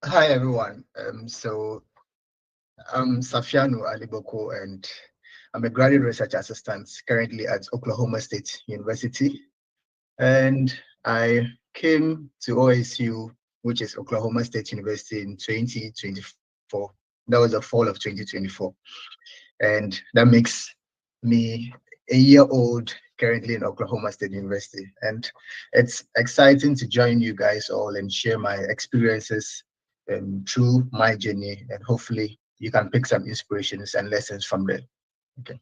Hi everyone. I'm Safiano Aliboko and I'm a graduate research assistant currently at Oklahoma State University. And I came to OSU, which is Oklahoma State University, in 2024. That was the fall of 2024. And that makes me a year old currently in Oklahoma State University. And it's exciting to join you guys all and share my experiences through my journey. And hopefully you can pick some inspirations and lessons from there. Okay.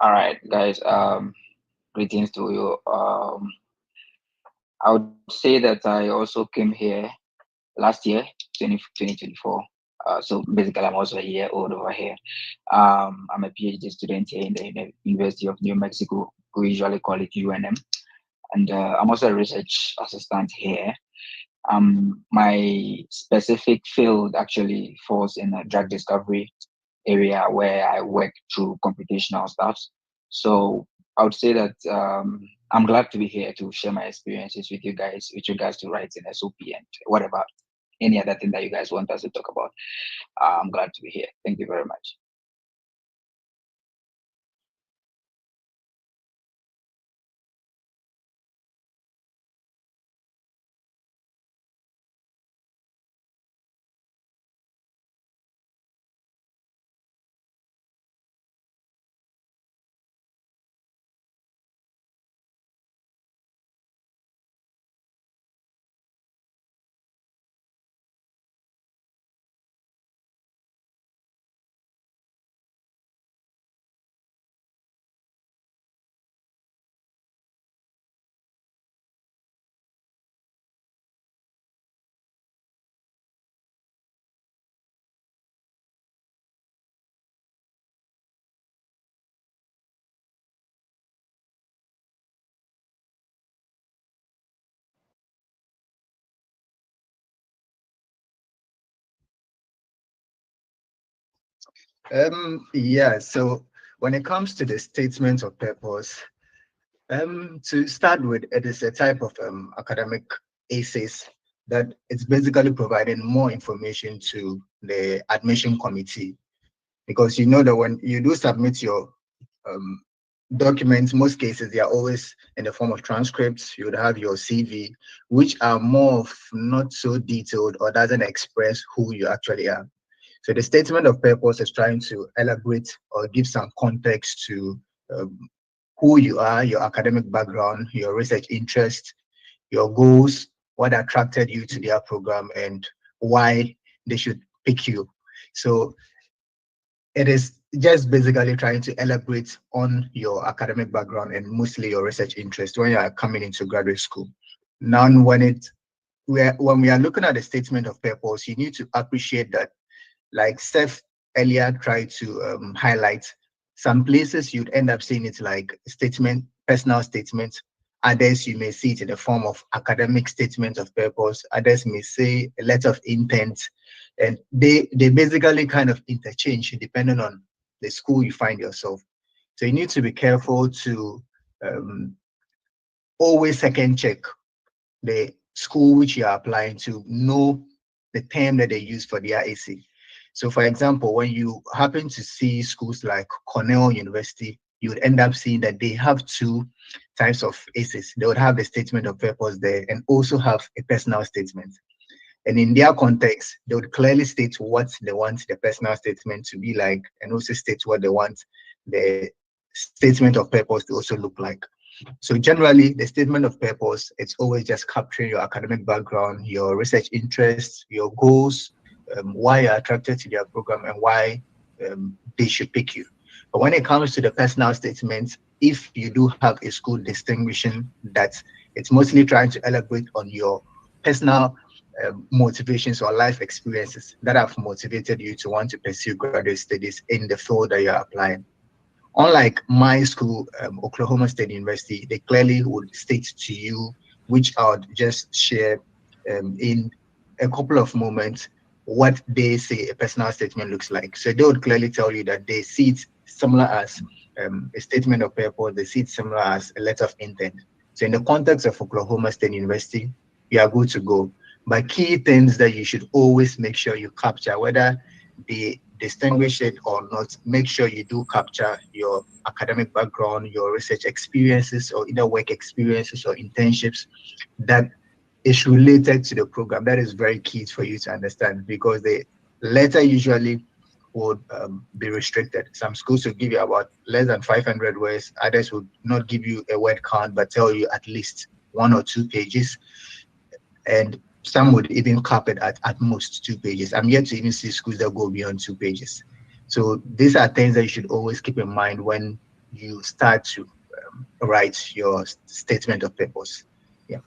All right, guys. Greetings to you. I would say that I also came here last year, 2024. So basically, I'm also a year old over here. I'm a PhD student here in the University of New Mexico. We usually call it UNM, and I'm also a research assistant here. My specific field actually falls in the drug discovery area where I work through computational stuff. So I would say that I'm glad to be here to share my experiences with you guys to writing SOP and whatever, any other thing that you guys want us to talk about. I'm glad to be here. Thank you very much. Yeah, so when it comes to the statement of purpose, to start with, it is a type of academic essays that it's basically providing more information to the admission committee, because you know that when you do submit your um, documents, most cases they are always in the form of transcripts. You would have your CV, which are more of not so detailed or doesn't express who you actually are. So the statement of purpose is trying to elaborate or give some context to um, who you are, your academic background, your research interest, your goals, what attracted you to their program, and why they should pick you. So it is just basically trying to elaborate on your academic background and mostly your research interest when you are coming into graduate school. Now, when we are looking at the statement of purpose, you need to appreciate that, like Steph earlier tried to highlight, some places you'd end up seeing it like statement, personal statement. Others you may see it in the form of academic statement of purpose. Others may say a letter of intent, and they basically kind of interchange depending on the school you find yourself. So you need to be careful to um, always second check the school which you are applying to, know the term that they use for their AC. So, for example, when you happen to see schools like Cornell University, you would end up seeing that they have two types of ACEs. They would have the statement of purpose there and also have a personal statement. And in their context, they would clearly state what they want the personal statement to be like, and also state what they want the statement of purpose to also look like. So generally, the statement of purpose, it's always just capturing your academic background, your research interests, your goals, why you're attracted to their program, and why they should pick you. But when it comes to the personal statement, if you do have a school distinguishing that, it's mostly trying to elaborate on your personal motivations or life experiences that have motivated you to want to pursue graduate studies in the field that you're applying. Unlike my school, Oklahoma State University, they clearly would state to you, which I would just share in a couple of moments. what they say a personal statement looks like. So they would clearly tell you that they see it similar as a statement of purpose, they see it similar as a letter of intent. So in the context of Oklahoma State University, you are good to go. But key things that you should always make sure you capture, whether they distinguish it or not, make sure you do capture your academic background, your research experiences, or either work experiences or internships that is related to the program. That is very key for you to understand, because the letter usually would be restricted. Some schools will give you about less than 500 words. Others would not give you a word count, but tell you at least 1 or 2 pages. And some would even cap it at most 2 pages. I'm yet to even see schools that go beyond 2 pages. So these are things that you should always keep in mind when you start to write your statement of purpose. Yeah.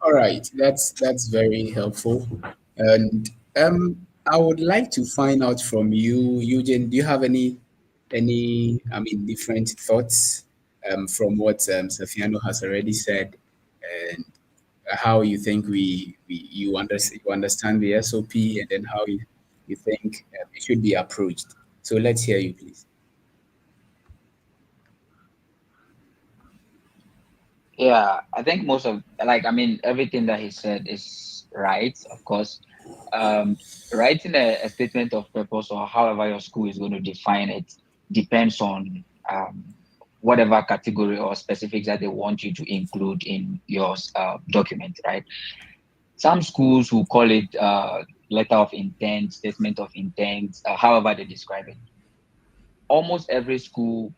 All right, that's very helpful. And I would like to find out from you, Eugene, do you have any different thoughts from what Safiano has already said, and how you think you understand the SOP, and then how you think it should be approached. So let's hear you, please. Yeah, I think most of, like, I mean, everything that he said is right, of course. Um, Writing a statement of purpose, or however your school is going to define it, depends on whatever category or specifics that they want you to include in your document, right? Some schools will call it letter of intent, statement of intent, however they describe it. Almost every school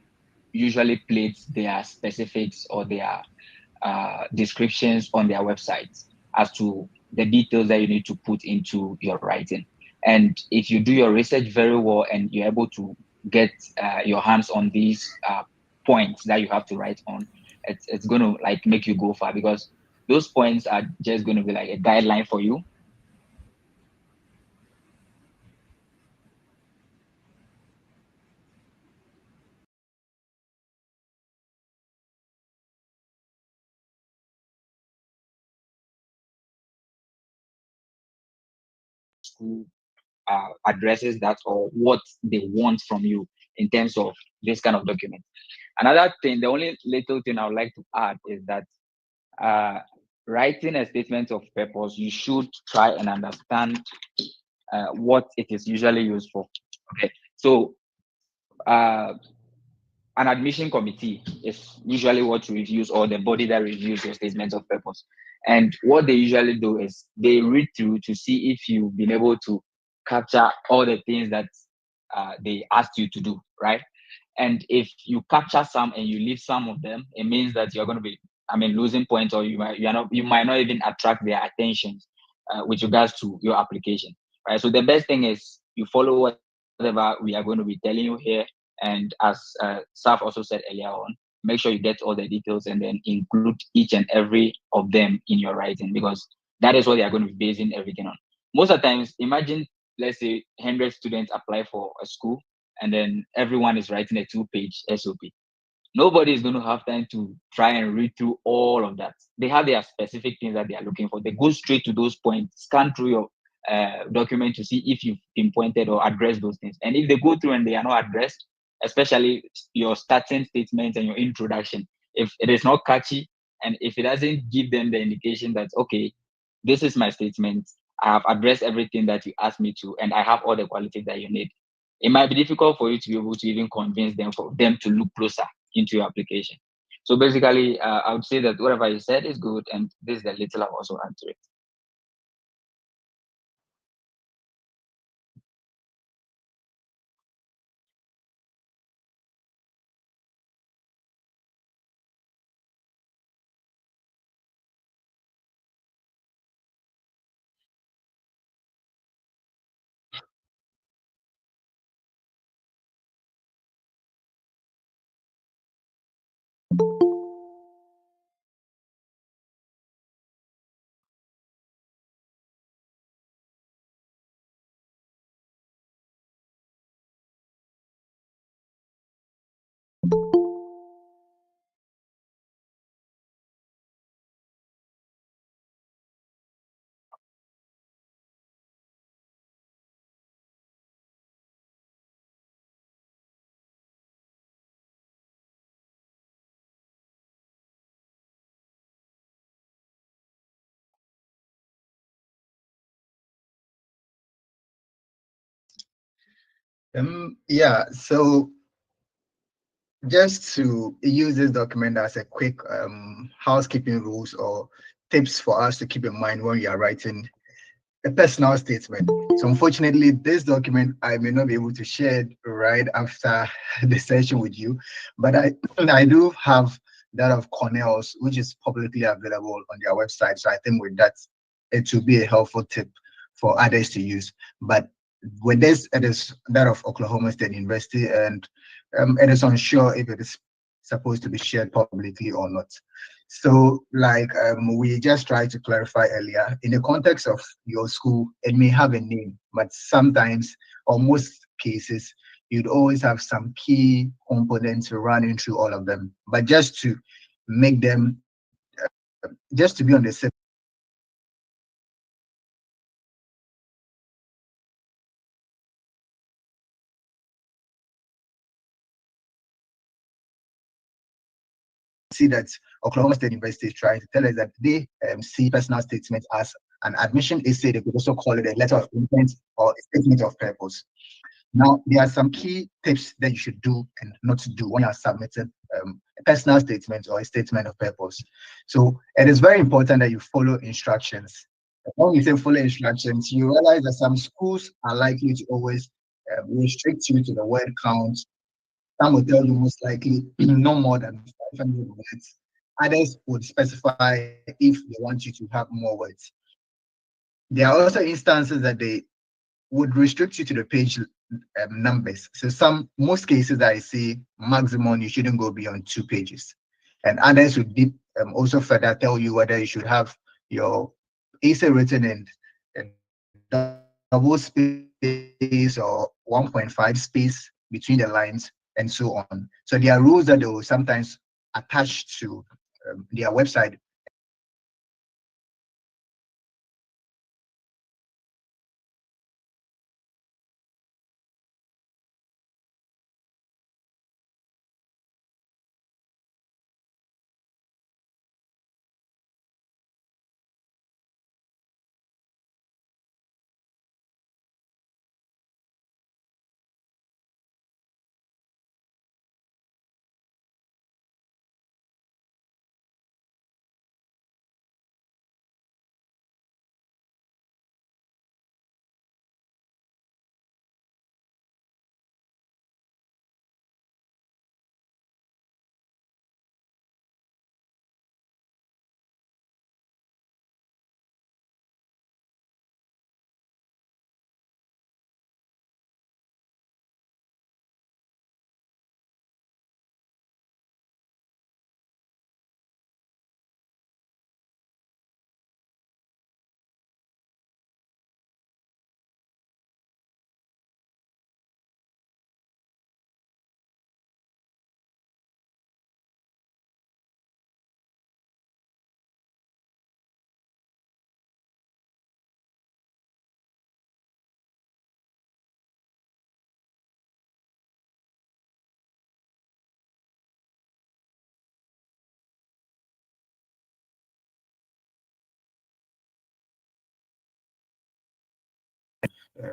usually plates their specifics or their descriptions on their websites as to the details that you need to put into your writing. And if you do your research very well and you're able to get your hands on these points that you have to write on, it's going to like make you go far, because those points are just going to be like a guideline for you. School addresses that, or what they want from you in terms of this kind of document. Another thing, the only little thing I would like to add is that uh, writing a statement of purpose, you should try and understand what it is usually used for. Okay, so uh, an admission committee is usually what reviews, or the body that reviews your statement of purpose. And what they usually do is they read through to see if you've been able to capture all the things that they asked you to do, right? And if you capture some and you leave some of them, it means that you're going to be, I mean, losing points, or you might not even attract their attention with regards to your application, right? So the best thing is you follow whatever we are going to be telling you here, and as Saf also said earlier on, make sure you get all the details and then include each and every of them in your writing, because that is what they are going to be basing everything on. Most of the times, imagine, let's say 100 students apply for a school, and then everyone is writing a 2-page SOP. Nobody is going to have time to try and read through all of that. They have their specific things that they are looking for. They go straight to those points, scan through your document to see if you've pinpointed or addressed those things. And if they go through and they are not addressed, especially your starting statements and your introduction, if it is not catchy, and if it doesn't give them the indication that, okay, this is my statement, I have addressed everything that you asked me to, and I have all the qualities that you need, it might be difficult for you to be able to even convince them, for them to look closer into your application. So basically, I would say that whatever you said is good, and this is the little I've also add to it. Yeah, so just to use this document as a quick housekeeping rules or tips for us to keep in mind when we are writing a personal statement. So unfortunately, this document I may not be able to share it right after the session with you, but I do have that of Cornell's, which is publicly available on their website. So I think with that, it will be a helpful tip for others to use. But with this, it is that of Oklahoma State University, and it is unsure if it is supposed to be shared publicly or not. So, like we just tried to clarify earlier, in the context of your school, it may have a name, but sometimes, or most cases, you'd always have some key components running through all of them. But just to make them, just to be on the same see that Oklahoma State University is trying to tell us that they see personal statements as an admission essay. They could also call it a letter of intent or a statement of purpose. Now, there are some key tips that you should do and not to do when you are submitting a personal statement or a statement of purpose. So it is very important that you follow instructions. When we say follow instructions, you realize that some schools are likely to always restrict you to the word count. Some will tell you most likely no more than 500 words. Others would specify if they want you to have more words. There are also instances that they would restrict you to the page numbers. So most cases I see maximum you shouldn't go beyond 2 pages, and others would also further tell you whether you should have your essay written in a double space or 1.5 space between the lines and so on. So there are rules that they will sometimes attach to their website,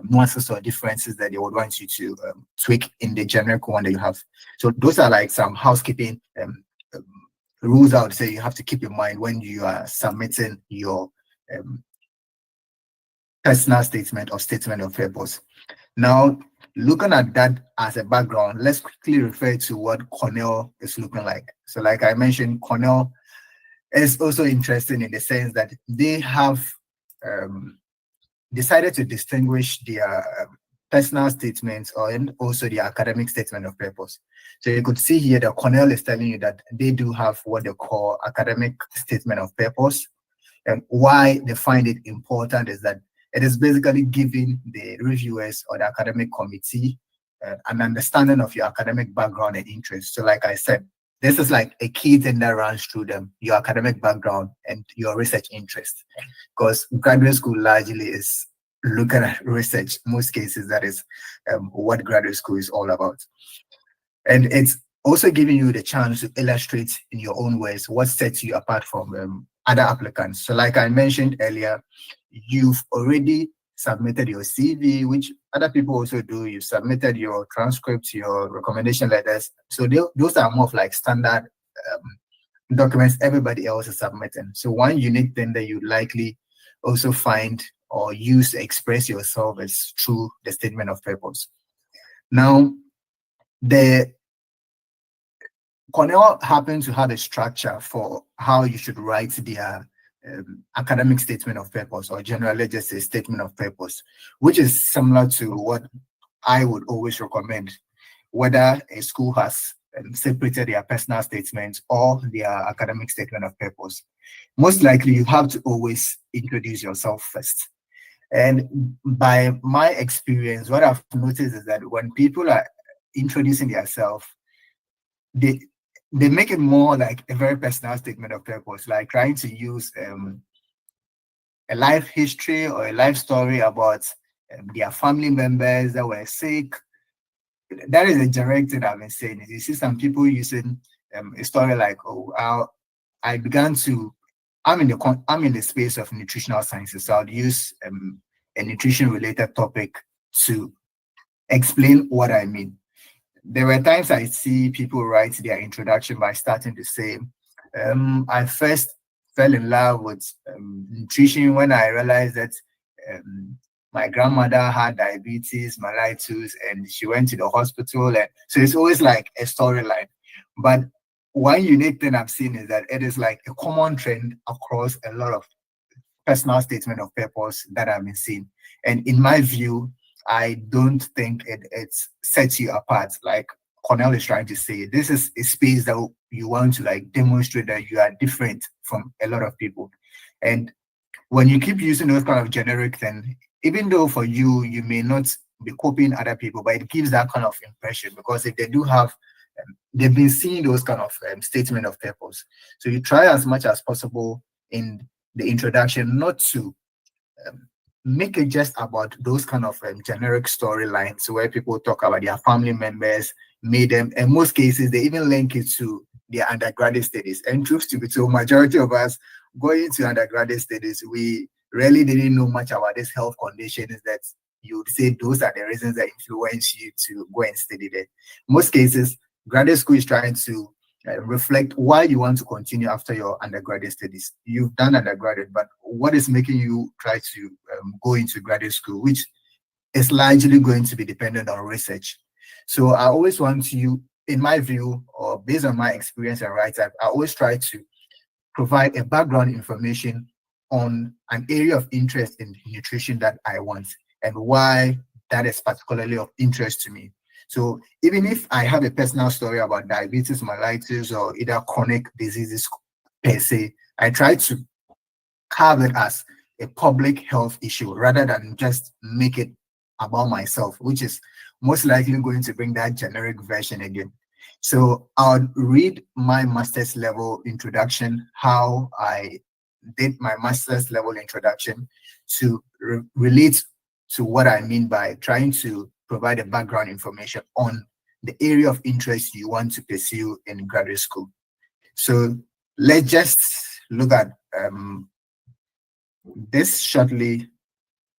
nuances or differences that they would want you to tweak in the generic one that you have. So those are like some housekeeping um, rules I would say you have to keep in mind when you are submitting your um, personal statement or statement of purpose. Now, looking at that as a background, let's quickly refer to what Cornell is looking like. So like I mentioned, Cornell is also interesting in the sense that they have decided to distinguish their personal statements and also the academic statement of purpose. So you could see here that Cornell is telling you that they do have what they call academic statement of purpose. And why they find it important is that it is basically giving the reviewers or the academic committee an understanding of your academic background and interest. So like I said, this is like a key thing that runs through them, your academic background and your research interest. Because graduate school largely is looking at research. Most cases, that is what graduate school is all about. And it's also giving you the chance to illustrate in your own ways what sets you apart from other applicants. So like I mentioned earlier, you've already submitted your CV, which other people also do. You submitted your transcripts, your recommendation letters. So those are more of like standard documents everybody else is submitting. So one unique thing that you likely also find or use to express yourself is through the statement of purpose. Now, the Cornell happens to have a structure for how you should write their academic statement of purpose, or generally just a statement of purpose, which is similar to what I would always recommend, whether a school has separated their personal statements or their academic statement of purpose. Most likely, you have to always introduce yourself first. And by my experience, what I've noticed is that when people are introducing themselves, they make it more like a very personal statement of purpose, like trying to use a life history or a life story about their family members that were sick. That is a direct thing I've been saying. You see some people using a story like, oh, I began to, I'm in the space of nutritional sciences, so I'll use a nutrition related topic to explain what I mean. There were times I see people write their introduction by starting to say, I first fell in love with nutrition when I realized that my grandmother had diabetes mellitus and she went to the hospital. And so it's always like a storyline. But one unique thing I've seen is that it is like a common trend across a lot of personal statement of purpose that I've been seeing. And in my view, I don't think it sets you apart. Like Cornell is trying to say, this is a space that you want to like demonstrate that you are different from a lot of people. And when you keep using those kind of generic things, even though for you, you may not be copying other people, but it gives that kind of impression, because if they do have, they've been seeing those kind of statement of purpose. So you try as much as possible in the introduction not to make it just about those kind of generic storylines where people talk about their family members, made them, in most cases, they even link it to their undergraduate studies. And truth to be told, majority of us going to undergraduate studies, we really didn't know much about this health conditions that you would say those are the reasons that influence you to go and study there. Most cases, graduate school is trying to reflect why you want to continue after your undergraduate studies. You've done undergraduate, but what is making you try to go into graduate school, which is largely going to be dependent on research. So I always want you, in my view, or based on my experience and writing, I always try to provide a background information on an area of interest in nutrition that I want and why that is particularly of interest to me. So even if I have a personal story about diabetes mellitus or either chronic diseases per se, I try to have it as a public health issue rather than just make it about myself, which is most likely going to bring that generic version again. So I'll read my master's level introduction, how I did my master's level introduction to relate to what I mean by trying to provide a background information on the area of interest you want to pursue in graduate school. So let's just look at this shortly.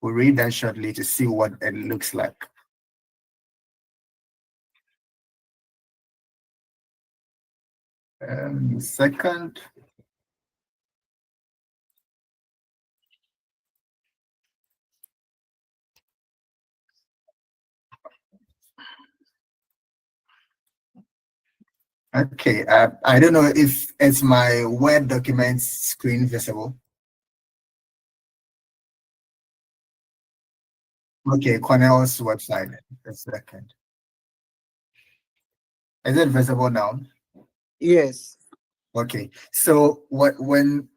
We'll read that shortly to see what it looks like. Second. Okay, I don't know if it's my Word document screen visible. Okay, Cornell's website. A second. Is it visible now? Yes. Okay, so when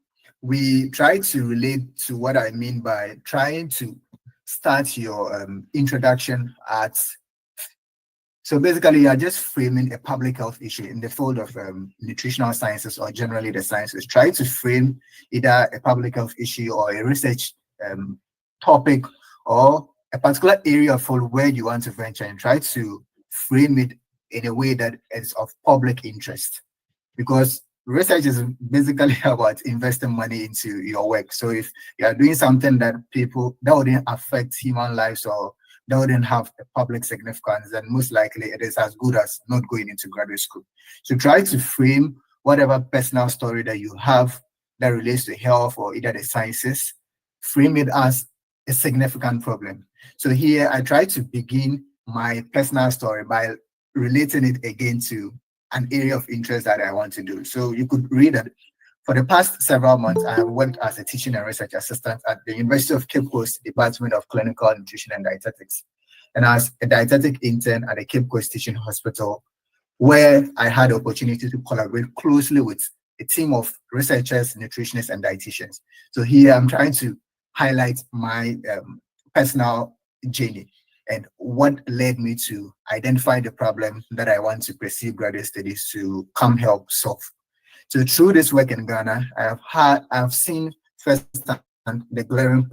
we try to relate to what I mean by trying to start your introduction at, so basically you are just framing a public health issue in the field of nutritional sciences or generally the sciences. Try to frame either a public health issue or a research topic or a particular area of field where you want to venture, and try to frame it in a way that is of public interest. Because research is basically about investing money into your work. So if you are doing something that wouldn't affect human lives or that wouldn't have a public significance, then most likely it is as good as not going into graduate school. So try to frame whatever personal story that you have that relates to health or either the sciences, frame it as a significant problem. So here I try to begin my personal story by relating it again to an area of interest that I want to do. So you could read that for the past several months, I have worked as a teaching and research assistant at the University of Cape Coast Department of Clinical Nutrition and Dietetics, and as a dietetic intern at the Cape Coast Teaching Hospital, where I had the opportunity to collaborate closely with a team of researchers, nutritionists, and dietitians. So here I'm trying to highlight my personal journey and what led me to identify the problem that I want to pursue graduate studies to come help solve. So through this work in Ghana, I've seen firsthand the glaring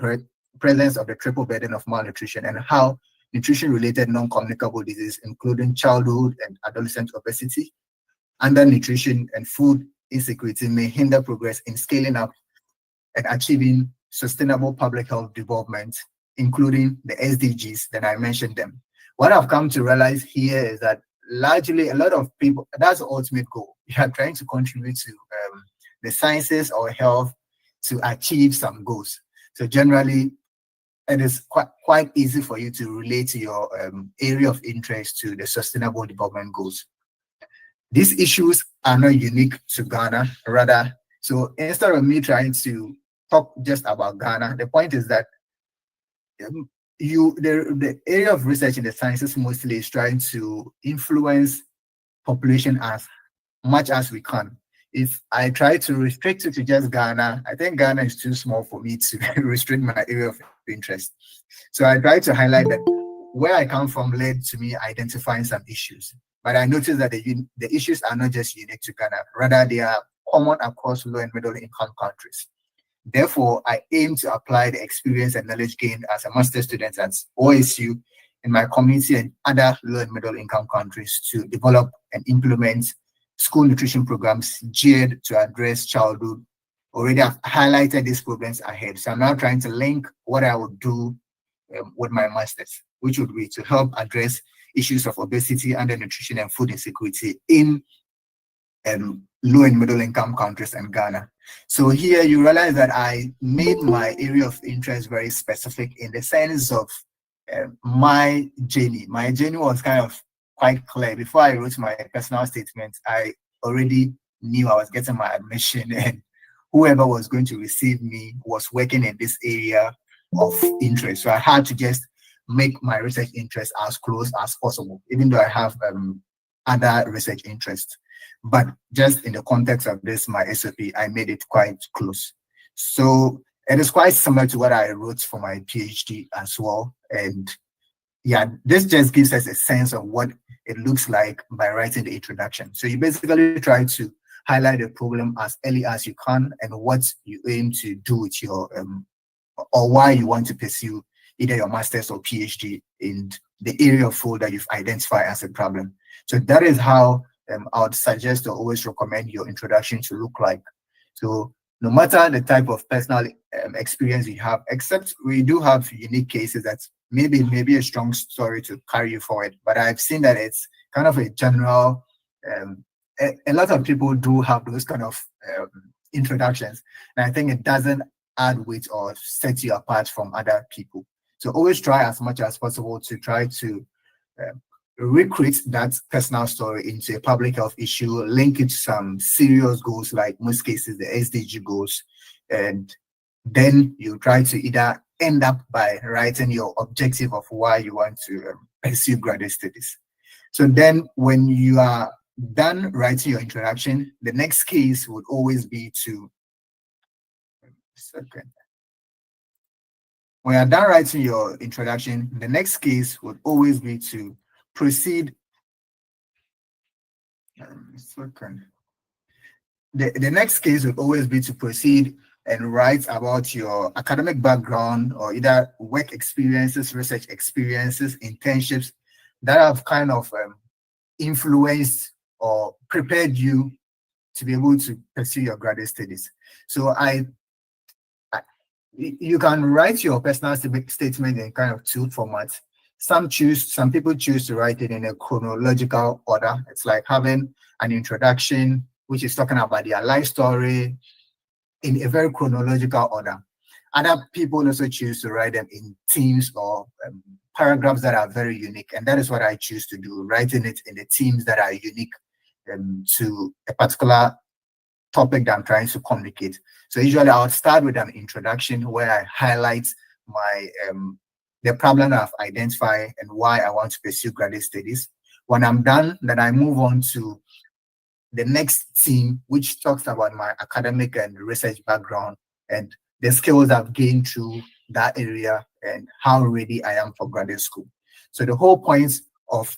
presence of the triple burden of malnutrition and how nutrition-related non-communicable diseases, including childhood and adolescent obesity, undernutrition, and food insecurity may hinder progress in scaling up and achieving sustainable public health development, including the SDGs that I mentioned them. What I've come to realize here is that largely a lot of people, that's the ultimate goal. You are trying to contribute to the sciences or health to achieve some goals. So generally, it is quite easy for you to relate to your area of interest to the sustainable development goals. These issues are not unique to Ghana, rather. So instead of me trying to talk just about Ghana, the point is that the area of research in the sciences mostly is trying to influence population as much as we can. If I try to restrict it to just Ghana, I think Ghana is too small for me to restrict my area of interest. So I try to highlight that where I come from led to me identifying some issues. But I noticed that the issues are not just unique to Ghana, rather they are common across low and middle income countries. Therefore, I aim to apply the experience and knowledge gained as a master's student at OSU in my community and other low and middle income countries to develop and implement school nutrition programs geared to address childhood. Already I've highlighted these problems ahead. So I'm now trying to link what I would do with my master's, which would be to help address issues of obesity, undernutrition, and food insecurity in low and middle income countries and Ghana. So here you realize that I made my area of interest very specific in the sense of my journey. My journey was kind of quite clear. Before I wrote my personal statement, I already knew I was getting my admission, and whoever was going to receive me was working in this area of interest. So I had to just make my research interest as close as possible, even though I have other research interests. But just in the context of this, my SOP, I made it quite close. So it is quite similar to what I wrote for my PhD as well. And yeah, this just gives us a sense of what it looks like by writing the introduction. So you basically try to highlight the problem as early as you can and what you aim to do with your, or why you want to pursue either your master's or PhD in the area of field that you've identified as a problem. So that is how I would suggest or always recommend your introduction to look like. So no matter the type of personal experience you have, except we do have unique cases that's maybe a strong story to carry you forward. But I've seen that it's kind of a general, a lot of people do have those kind of introductions. And I think it doesn't add weight or set you apart from other people. So always try as much as possible to try to recreate that personal story into a public health issue, link it to some serious goals, like most cases, the SDG goals. And then you try to either end up by writing your objective of why you want to pursue graduate studies. So then when you are done writing your introduction, the next case would always be to, when you're done writing your introduction, the next case would always be to proceed. The next case would always be to proceed and write about your academic background or either work experiences, research experiences, internships that have kind of influenced or prepared you to be able to pursue your graduate studies. So you can write your personal statement in kind of two formats. some people choose to write it in a chronological order. It's like having an introduction, which is talking about their life story in a very chronological order. Other people also choose to write them in themes or paragraphs that are very unique. And that is what I choose to do, writing it in the themes that are unique to a particular topic that I'm trying to communicate. So usually I'll start with an introduction where I highlight my the problem that I've identified and why I want to pursue graduate studies. When I'm done, then I move on to the next theme, which talks about my academic and research background and the skills I've gained through that area and how ready I am for graduate school. So the whole point of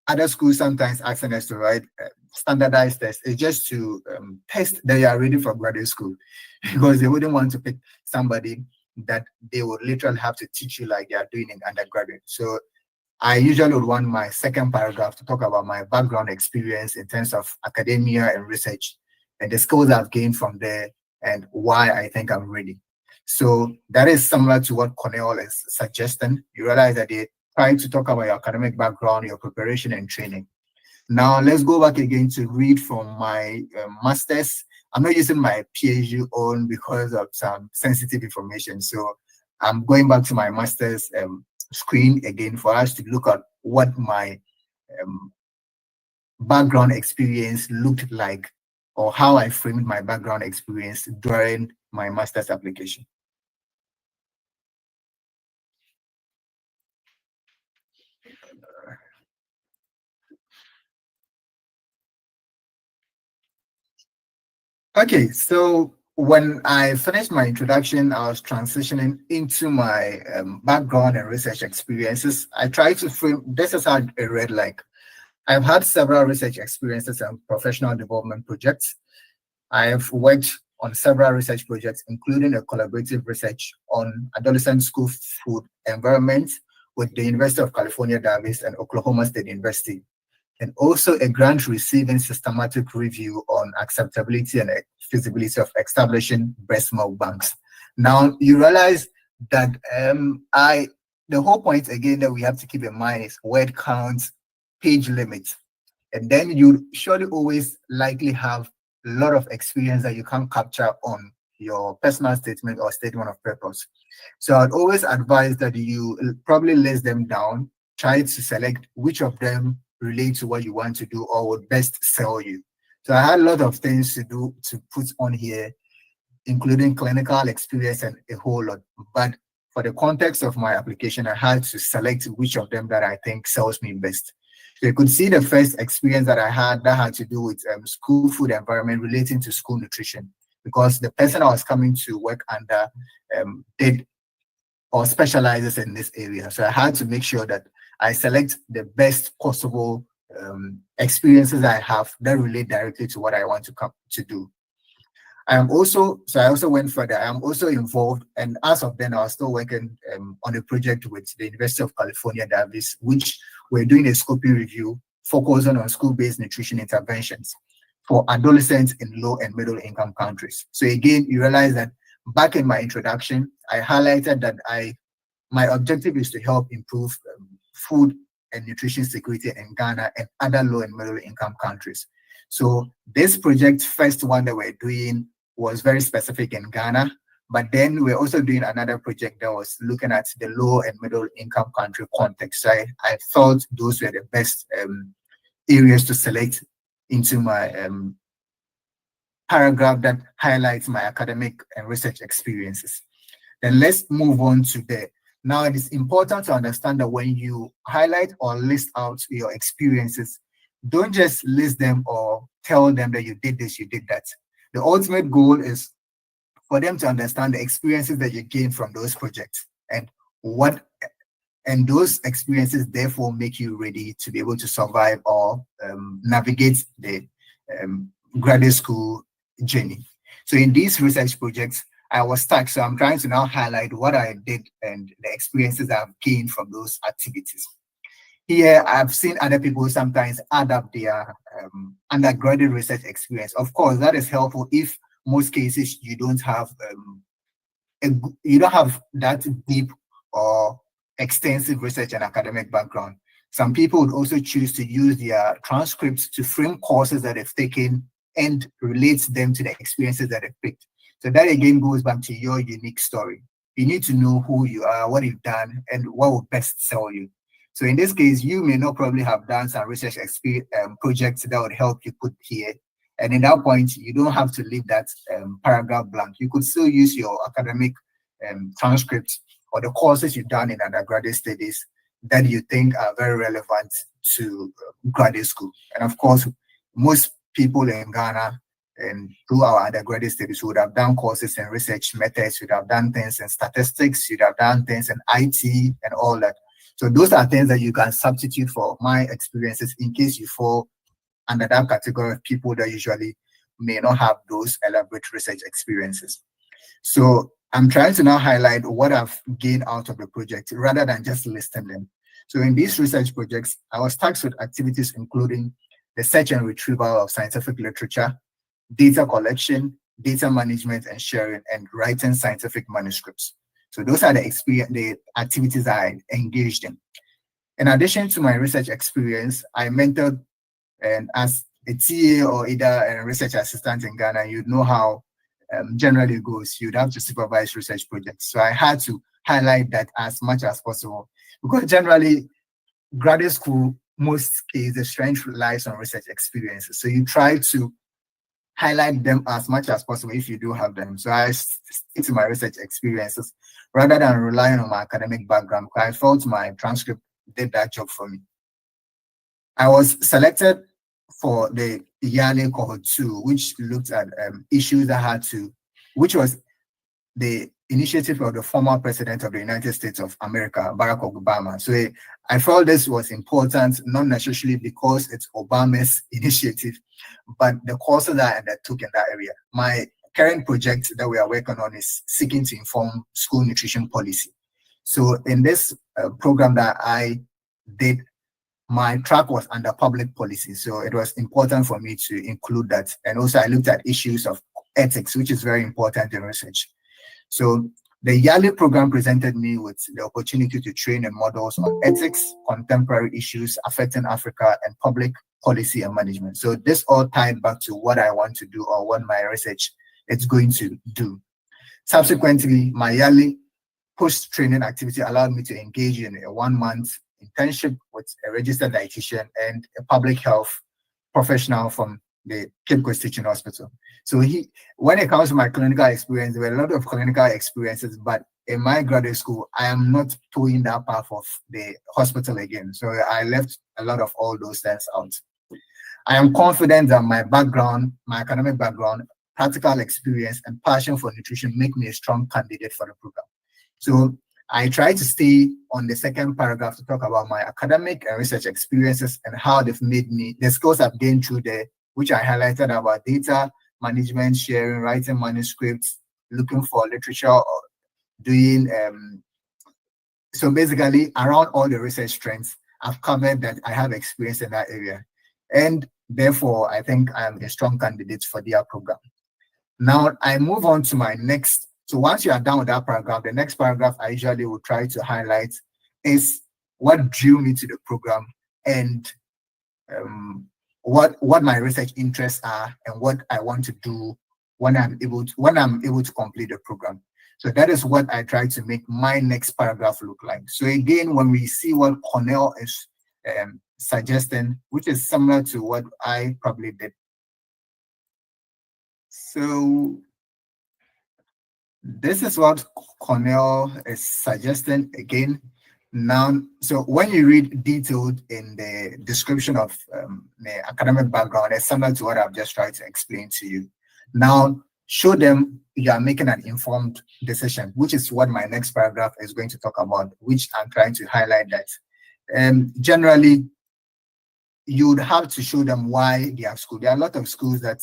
other schools sometimes asking us to write standardized tests is just to test that you are ready for graduate school, because they wouldn't want to pick somebody that they would literally have to teach you like they are doing in undergraduate. So I usually would want my second paragraph to talk about my background experience in terms of academia and research and the skills I've gained from there and why I think I'm ready. So that is similar to what Cornell is suggesting. You realize that they try to talk about your academic background, your preparation and training. Now let's go back again to read from my master's. I'm not using my PhD on because of some sensitive information. So I'm going back to my master's screen again for us to look at what my background experience looked like, or how I framed my background experience during my master's application. Okay, so when I finished my introduction, I was transitioning into my background and research experiences. I tried to frame, this is how it read like, I've had several research experiences and professional development projects. I have worked on several research projects, including a collaborative research on adolescent school food environment with the University of California, Davis and Oklahoma State University, and also a grant receiving systematic review on acceptability and feasibility of establishing breast milk banks. Now, you realize that the whole point again that we have to keep in mind is word counts, page limits, and then you surely always likely have a lot of experience that you can't capture on your personal statement or statement of purpose. So I'd always advise that you probably list them down, try to select which of them relate to what you want to do or would best sell you. So I had a lot of things to do to put on here, including clinical experience and a whole lot. But for the context of my application, I had to select which of them that I think sells me best. So you could see the first experience that I had that had to do with school food environment relating to school nutrition, because the person I was coming to work under did or specializes in this area. So I had to make sure that I select the best possible experiences I have that relate directly to what I want to come to do. I also went further. I am also involved, and as of then, I was still working on a project with the University of California, Davis, which we're doing a scoping review focusing on school-based nutrition interventions for adolescents in low and middle income countries. So again, you realize that back in my introduction, I highlighted that my objective is to help improve food and nutrition security in Ghana and other low and middle income countries. So this project, first one that we're doing, was very specific in Ghana, but then we're also doing another project that was looking at the low and middle income country context. So I thought those were the best areas to select into my paragraph that highlights my academic and research experiences. Then let's move on to the Now, it is important to understand that when you highlight or list out your experiences, don't just list them or tell them that you did this, you did that. The ultimate goal is for them to understand the experiences that you gain from those projects and those experiences therefore make you ready to be able to survive or navigate the graduate school journey. So in these research projects, I was stuck. So I'm trying to now highlight what I did and the experiences I've gained from those activities. Here, I've seen other people sometimes add up their undergraduate research experience. Of course, that is helpful if most cases you don't have that deep or extensive research and academic background. Some people would also choose to use their transcripts to frame courses that they've taken and relate them to the experiences that they've picked. So that again goes back to your unique story. You need to know who you are, what you've done, and what will best sell you. So in this case, you may not probably have done some research projects that would help you put here. And in that point, you don't have to leave that paragraph blank. You could still use your academic transcript or the courses you've done in undergraduate studies that you think are very relevant to graduate school. And of course, most people in Ghana and through our undergraduate studies would have done courses in research methods, would have done things in statistics, you'd have done things in IT and all that. So those are things that you can substitute for my experiences in case you fall under that category of people that usually may not have those elaborate research experiences. So I'm trying to now highlight what I've gained out of the project rather than just listing them. So in these research projects, I was tasked with activities including the search and retrieval of scientific literature, data collection, data management and sharing, and writing scientific manuscripts. So those are the activities I engaged in. In addition to my research experience, I mentored, and as a TA or either a research assistant in Ghana, you'd know how generally goes. You'd have to supervise research projects. So I had to highlight that as much as possible because generally graduate school, most cases, the strength lies on research experiences. So you try to highlight them as much as possible if you do have them. So I stick to my research experiences rather than relying on my academic background because I felt my transcript did that job for me. I was selected for the yearly cohort 2, which looked at issues that had to, which was the initiative of the former president of the United States of America, Barack Obama. So I felt this was important, not necessarily because it's Obama's initiative, but the courses that I undertook in that area. My current project that we are working on is seeking to inform school nutrition policy. So in this program that I did, my track was under public policy. So it was important for me to include that. And also I looked at issues of ethics, which is very important in research. So the yearly program presented me with the opportunity to train in models on ethics, contemporary issues affecting Africa, and public policy and management. So this all tied back to what I want to do or what my research is going to do. Subsequently, my yearly post-training activity allowed me to engage in a 1-month internship with a registered dietitian and a public health professional from the Cape Coast Teaching Hospital. So when it comes to my clinical experience, there were a lot of clinical experiences, but in my graduate school, I am not towing that path of the hospital again. So I left a lot of all those things out. I am confident that my background, my academic background, practical experience, and passion for nutrition make me a strong candidate for the program. So I try to stay on the second paragraph to talk about my academic and research experiences and how they've made me, the skills I've gained through there, which I highlighted about data management, sharing, writing manuscripts, looking for literature, or doing, so basically around all the research strengths, I've covered that I have experience in that area. And therefore, I think I'm a strong candidate for their program. Now I move on to my next. So once you are done with that paragraph, the next paragraph I usually will try to highlight is what drew me to the program and what my research interests are and what I want to do when I'm able to complete the program. So that is what I try to make my next paragraph look like. So again, when we see what Cornell is suggesting, which is similar to what I probably did. So this is what Cornell is suggesting again. Now, so when you read detailed in the description of the academic background, it's similar to what I've just tried to explain to you. Now, show them you are making an informed decision, which is what my next paragraph is going to talk about, which I'm trying to highlight that. Generally, you would have to show them why they have school. There are a lot of schools that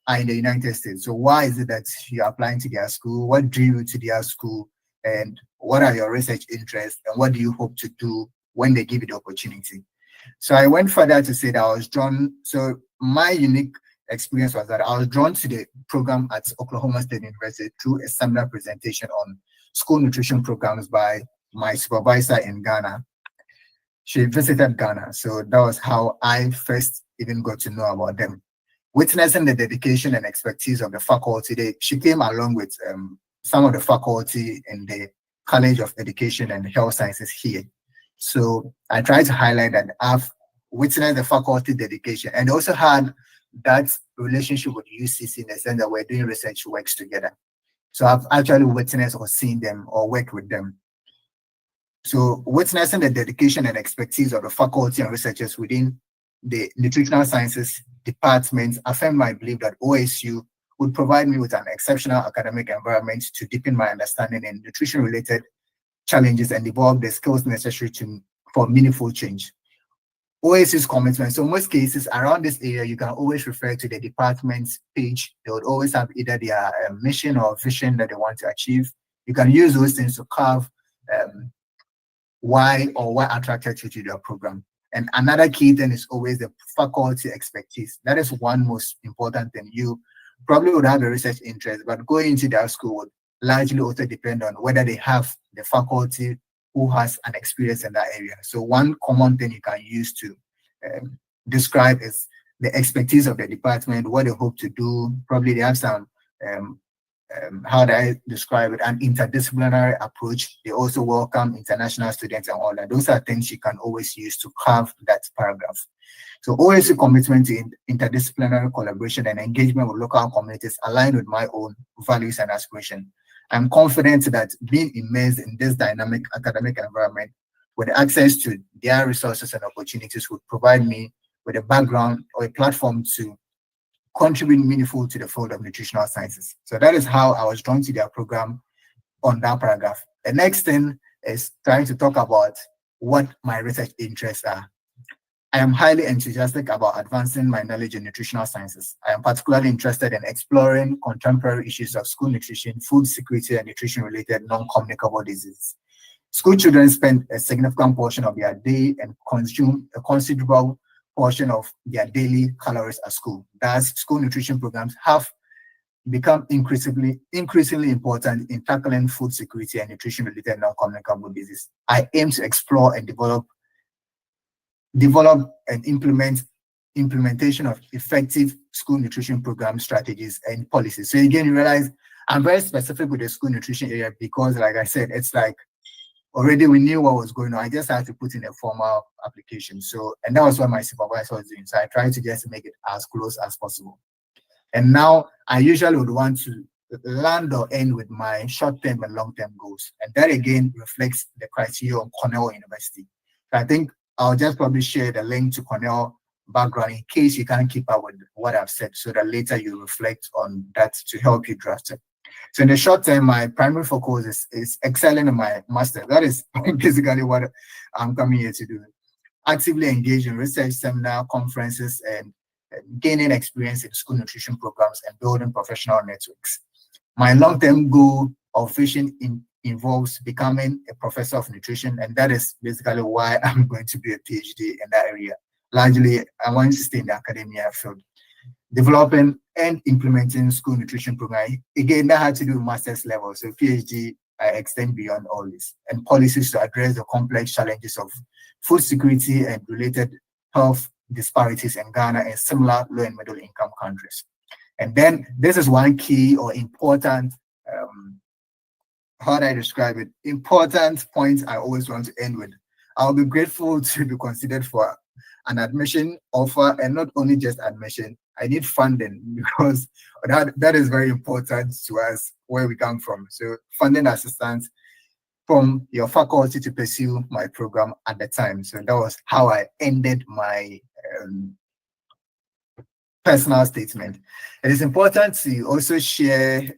are in the United States. So why is it that you're applying to their school? What drew you to their school? And what are your research interests? And what do you hope to do when they give you the opportunity? So I went further to say that I was drawn. So my unique experience was that I was drawn to the program at Oklahoma State University through a seminar presentation on school nutrition programs by my supervisor in Ghana. She visited Ghana. So that was how I first even got to know about them. Witnessing the dedication and expertise of the faculty, she came along with some of the faculty in the College of Education and Health Sciences here. So I tried to highlight that I've witnessed the faculty dedication and also had that relationship with UCC in the sense that we're doing research works together. So I've actually witnessed or seen them or worked with them. So witnessing the dedication and expertise of the faculty and researchers within the nutritional sciences department affirmed my belief that OSU would provide me with an exceptional academic environment to deepen my understanding in nutrition-related challenges and develop the skills necessary for meaningful change. OSU's commitment. So in most cases around this area, you can always refer to the department's page. They would always have either their mission or vision that they want to achieve. You can use those things to carve why attracted you to their program. And another key thing is always the faculty expertise. That is one most important thing. You probably would have a research interest, but going into their school would largely also depend on whether they have the faculty who has an experience in that area. So one common thing you can use to describe is the expertise of the department, what they hope to do. Probably they have some how do I describe it, an interdisciplinary approach. They also welcome international students and all that. Those are things you can always use to carve that paragraph. So always a commitment to interdisciplinary collaboration and engagement with local communities aligned with my own values and aspirations. I'm confident that being immersed in this dynamic academic environment with access to their resources and opportunities would provide me with a background or a platform to contribute meaningful to the field of nutritional sciences. So that is how I was drawn to their program on that paragraph. The next thing is trying to talk about what my research interests are. I am highly enthusiastic about advancing my knowledge in nutritional sciences. I am particularly interested in exploring contemporary issues of school nutrition, food security, and nutrition-related non-communicable diseases. School children spend a significant portion of their day and consume a considerable portion of their daily calories at school. Thus, school nutrition programs have become increasingly important in tackling food security and nutrition-related non-communicable diseases. I aim to explore and develop and implementation of effective school nutrition program strategies and policies. So again, you realize I'm very specific with the school nutrition area because, like I said, it's like already we knew what was going on. I just had to put in a formal application. So, and that was what my supervisor was doing. So I tried to just make it as close as possible. And now I usually would want to land or end with my short-term and long-term goals. And that again reflects the criteria on Cornell University. So I think I'll just probably share the link to Cornell background in case you can't keep up with what I've said, so that later you reflect on that to help you draft it. So in the short term, my primary focus is excelling in my master. That is basically what I'm coming here to do. Actively engage in research, seminar, conferences, and gaining experience in school nutrition programs and building professional networks. My long-term goal or vision involves becoming a professor of nutrition, and that is basically why I'm going to be a PhD in that area. Largely, I want to stay in the academia field. Developing and implementing school nutrition program. Again, that had to do with master's level. So PhD, I extend beyond all this. And policies to address the complex challenges of food security and related health disparities in Ghana and similar low and middle income countries. And then this is one key or important, how do I describe it? Important point I always want to end with. I'll be grateful to be considered for an admission offer, and not only just admission, I need funding because that is very important to us where we come from. So funding assistance from your faculty to pursue my program at the time. So that was how I ended my personal statement. It is important to also share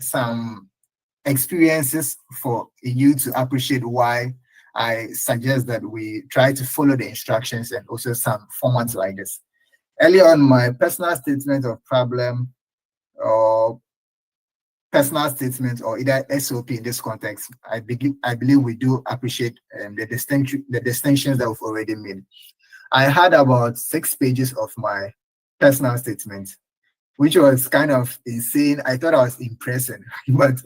some experiences for you to appreciate why I suggest that we try to follow the instructions and also some formats like this. Earlier on, my personal statement of problem or personal statement or either SOP in this context, I believe we do appreciate the distinctions that we've already made. I had about 6 pages of my personal statement, which was kind of insane. I thought I was impressing, but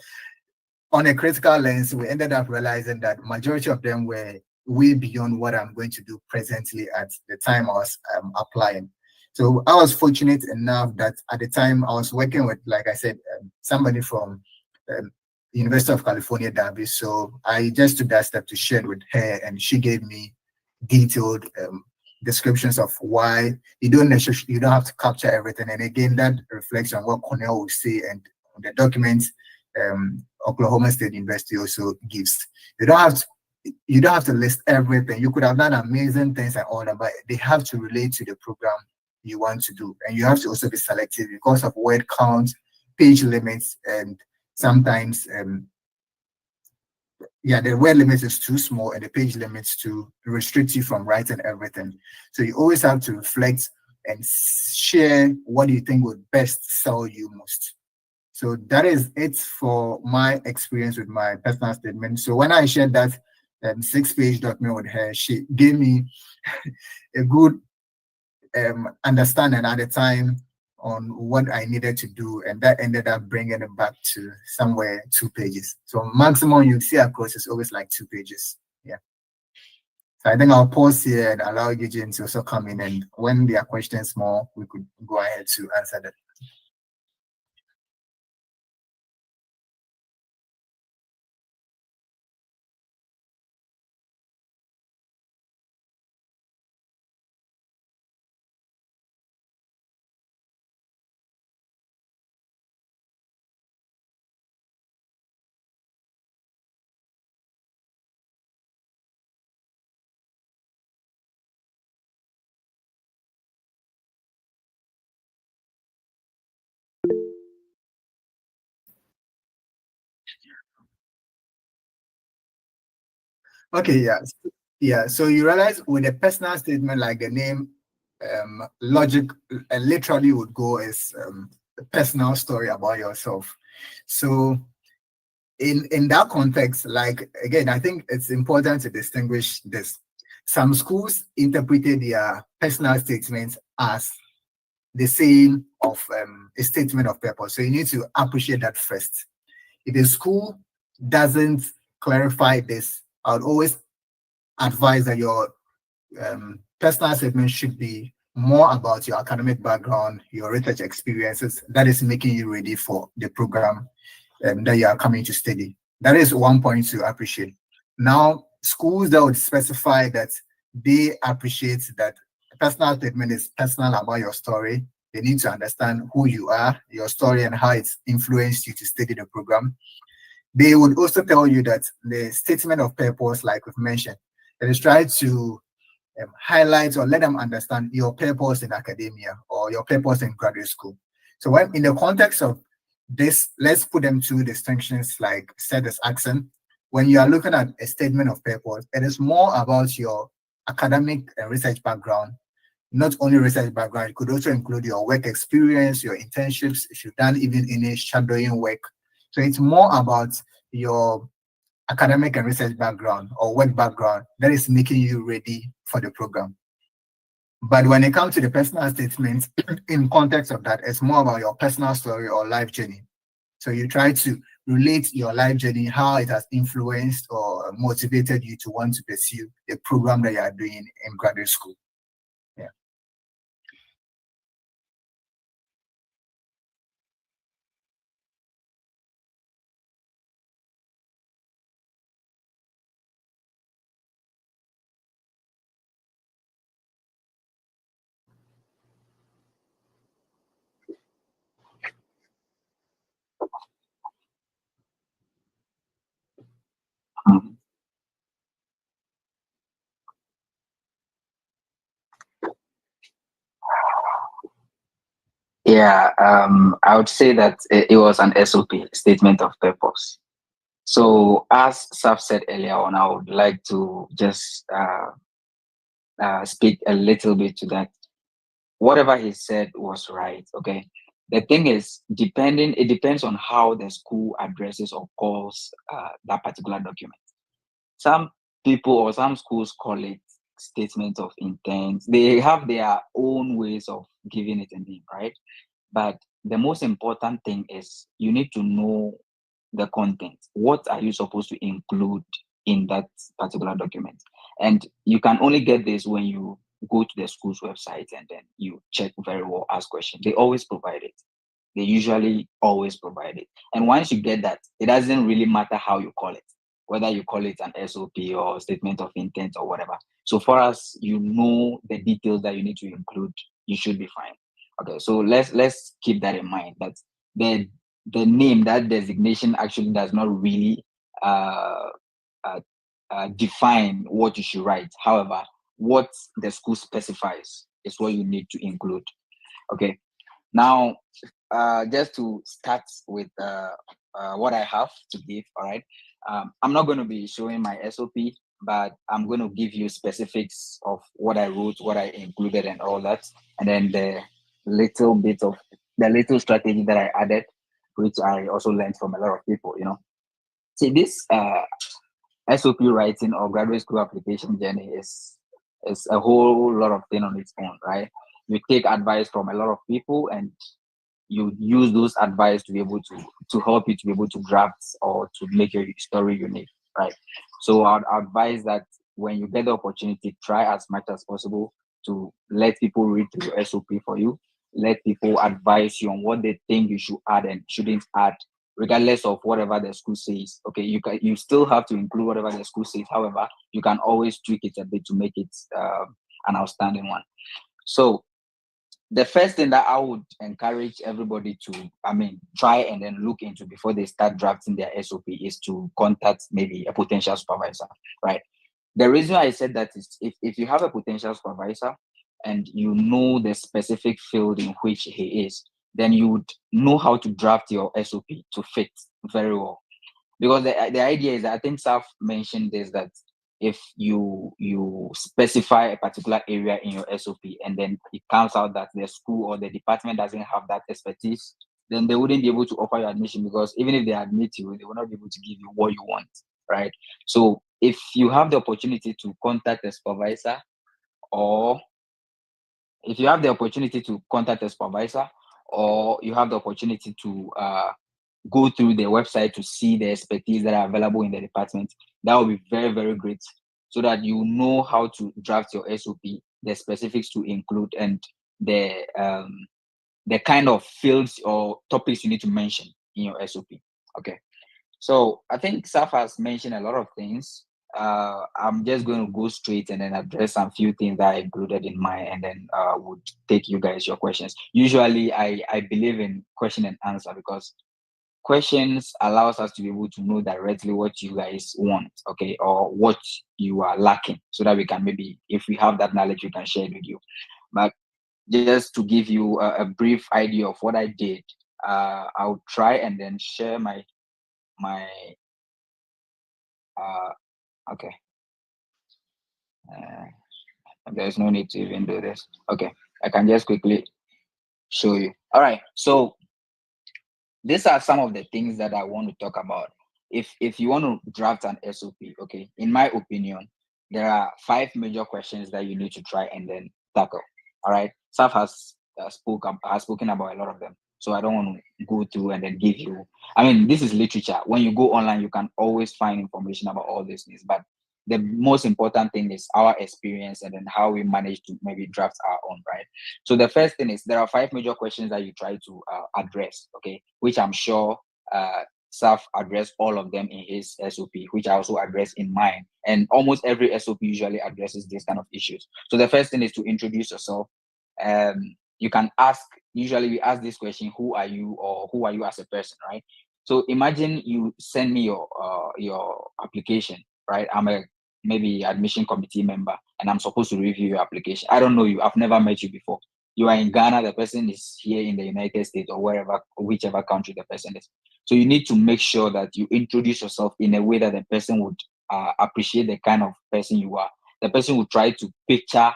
on a critical lens, we ended up realizing that majority of them were way beyond what I'm going to do presently at the time I was applying. So I was fortunate enough that at the time I was working with, like I said, somebody from um, University of California, Davis. So I just took that step to share with her, and she gave me detailed descriptions of why you don't have to capture everything. And again, that reflects on what Cornell will say and the documents Oklahoma State University also gives. You don't have to list everything. You could have done amazing things and all that, but they have to relate to the program you want to do. And you have to also be selective because of word count, page limits, and sometimes the word limit is too small and the page limits to restrict you from writing everything. So you always have to reflect and share what you think would best sell you most. So that is it for my experience with my personal statement. So when I shared that 6-page document with her, she gave me a good understanding at the time on what I needed to do, and that ended up bringing it back to somewhere 2 pages. So maximum you see across is always like 2 pages. Yeah. So I think I'll pause here and allow Eugene to also come in, and when there are questions more, we could go ahead to answer them. Okay, yeah. Yeah, so you realize with a personal statement like the name, logic literally would go as a personal story about yourself. So in that context, like again, I think it's important to distinguish this. Some schools interpreted their personal statements as the same of a statement of purpose. So you need to appreciate that first. If the school doesn't clarify this, I would always advise that your personal statement should be more about your academic background, your research experiences that is making you ready for the program that you are coming to study. That is one point to appreciate. Now, schools that would specify that they appreciate that personal statement is personal about your story. They need to understand who you are, your story, and how it's influenced you to study the program. They would also tell you that the statement of purpose, like we've mentioned, it is trying to highlight or let them understand your purpose in academia or your purpose in graduate school. So when in the context of this, let's put them two distinctions like set as accent. When you are looking at a statement of purpose, it is more about your academic and research background, not only research background, it could also include your work experience, your internships, if you've done even any shadowing work. So it's more about your academic and research background or work background that is making you ready for the program. But when it comes to the personal statements, in context of that, it's more about your personal story or life journey. So you try to relate your life journey, how it has influenced or motivated you to want to pursue the program that you are doing in graduate school. Yeah. Mhm. Yeah, I would say that it was an SOP, statement of purpose. So, as Saf said earlier on, I would like to just speak a little bit to that. Whatever he said was right. Okay. The thing is, it depends on how the school addresses or calls that particular document. Some people or some schools call it statement of intent. They have their own ways of giving it a name, right? But the most important thing is you need to know the content. What are you supposed to include in that particular document? And you can only get this when you go to the school's website and then you check very well, ask questions. They always provide it. They usually always provide it. And once you get that, it doesn't really matter how you call it, whether you call it an SOP or statement of intent or whatever. So far as you know the details that you need to include, you should be fine. Okay, so let's keep that in mind, that the name, that designation actually does not really uh, uh, define what you should write. However, what the school specifies is what you need to include. Okay, now just to start with what I have to give, all right. I'm not going to be showing my SOP, but I'm going to give you specifics of what I wrote, what I included, and all that, and then the little strategy that I added, which I also learned from a lot of people. See, this SOP writing or graduate school application journey is a whole lot of thing on its own, right? You take advice from a lot of people and you use those advice to be able to help you to be able to draft or to make your story unique, right? So I'd advise that when you get the opportunity, try as much as possible to let people read through your SOP for you. Let people advise you on what they think you should add and shouldn't add, regardless of whatever the school says. Okay, you still have to include whatever the school says. However, you can always tweak it a bit to make it an outstanding one. So the first thing that I would encourage everybody to, try and then look into before they start drafting their SOP is to contact maybe a potential supervisor, right? The reason I said that is if you have a potential supervisor and you know the specific field in which he is, then you would know how to draft your SOP to fit very well. Because the idea is that I think Saf mentioned this, that if you specify a particular area in your SOP and then it comes out that the school or the department doesn't have that expertise, then they wouldn't be able to offer you admission, because even if they admit you, they will not be able to give you what you want, right? So if you have the opportunity to contact a supervisor, or if you have the opportunity to contact a supervisor, or you have the opportunity to go through the website to see the expertise that are available in the department, that will be very, very great, so that you know how to draft your SOP, the specifics to include, and the kind of fields or topics you need to mention in your SOP. Okay. So I think Saf has mentioned a lot of things. I'm just going to go straight and then address some few things that I included in mine, and then would take you guys your questions. Usually, I believe in question and answer, because questions allows us to be able to know directly what you guys want, okay, or what you are lacking, so that we can, maybe if we have that knowledge, we can share it with you. But just to give you a brief idea of what I did, I'll try and then share my okay. Uh, there's no need to even do this. Okay, I can just quickly show you. All right, so these are some of the things that I want to talk about. If you want to draft an SOP, okay, in my opinion, there are 5 major questions that you need to try and then tackle. All right, Saf has spoken about a lot of them, so I don't want to go through and then give you. This is literature. When you go online, you can always find information about all these things, but the most important thing is our experience and then how we manage to maybe draft our own, right? So the first thing is, there are 5 major questions that you try to address, okay, which I'm sure Saf addressed all of them in his SOP, which I also address in mine. And almost every SOP usually addresses this kind of issues. So the first thing is to introduce yourself. You can ask, usually we ask this question, who are you, or who are you as a person, right? So imagine you send me your application, right? I'm a maybe admission committee member, and I'm supposed to review your application. I don't know you. I've never met you before. You are in Ghana. The person is here in the United States, or wherever, whichever country the person is. So you need to make sure that you introduce yourself in a way that the person would appreciate the kind of person you are. The person will try to picture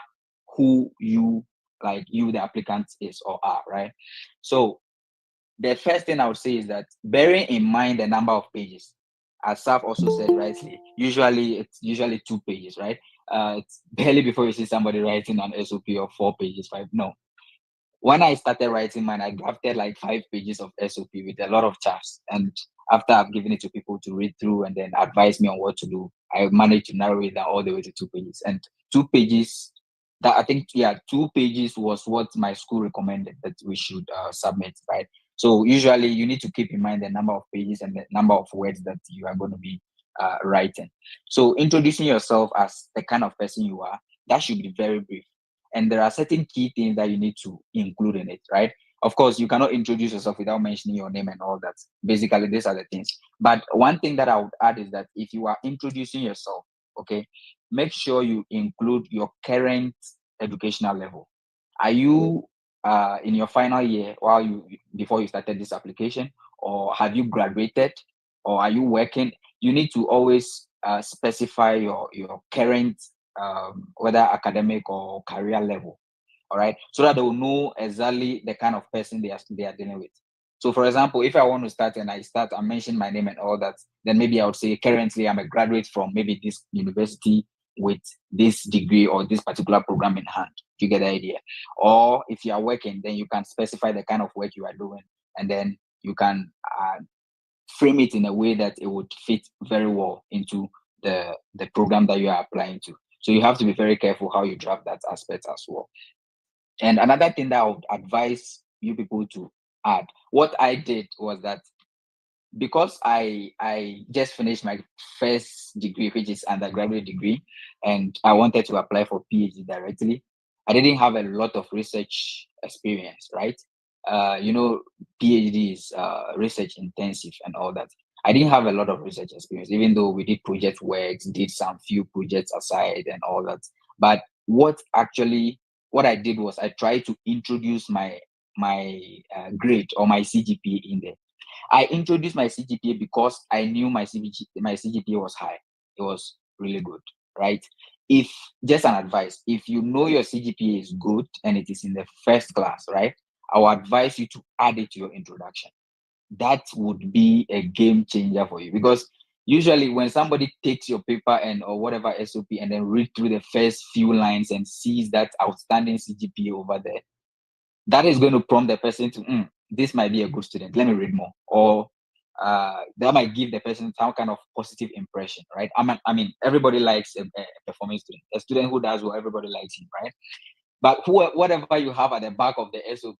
who you, like you, the applicant, is or are, right? So the first thing I would say is that, bearing in mind the number of pages, as Saf also said rightly, it's usually 2 pages, right? It's barely before you see somebody writing an SOP of 4 pages, 5. No. When I started writing mine, I drafted like 5 pages of SOP with a lot of charts, and after I've given it to people to read through and then advise me on what to do, I managed to narrow it down all the way to 2 pages. And 2 pages, that I think, yeah, 2 pages was what my school recommended that we should submit, right? So usually you need to keep in mind the number of pages and the number of words that you are going to be writing. So introducing yourself as the kind of person you are, that should be very brief. And there are certain key things that you need to include in it, right? Of course, you cannot introduce yourself without mentioning your name and all that. Basically, these are the things. But one thing that I would add is that if you are introducing yourself, okay, make sure you include your current educational level. Are you in your final year before you started this application, or have you graduated, or are you working? You need to always specify your current whether academic or career level, all right, so that they will know exactly the kind of person they are dealing with. So for example, if I want to start and I mention my name and all that, then maybe I would say currently I'm a graduate from maybe this university with this degree or this particular program in hand. You get the idea? Or if you are working, then you can specify the kind of work you are doing, and then you can frame it in a way that it would fit very well into the program that you are applying to. So you have to be very careful how you draft that aspect as well. And another thing that I would advise you people to add, what I did was that because I just finished my first degree, which is undergraduate degree, and I wanted to apply for PhD directly, I didn't have a lot of research experience, right? PhD is research intensive and all that. I didn't have a lot of research experience, even though we did project works, did some few projects aside and all that. But what I did was I tried to introduce my grade or my CGPA in there. I introduced my CGPA because I knew my CGPA was high. It was really good, right? If just an advice, if you know your CGPA is good and it is in the first class, right? I will advise you to add it to your introduction. That would be a game changer for you, because usually when somebody takes your paper and or whatever SOP and then read through the first few lines and sees that outstanding CGPA over there, that is going to prompt the person to, this might be a good student. Let me read more. Or that might give the person some kind of positive impression, right? I mean, everybody likes a performing student. A student who does well, everybody likes him, right? But whatever you have at the back of the SOP,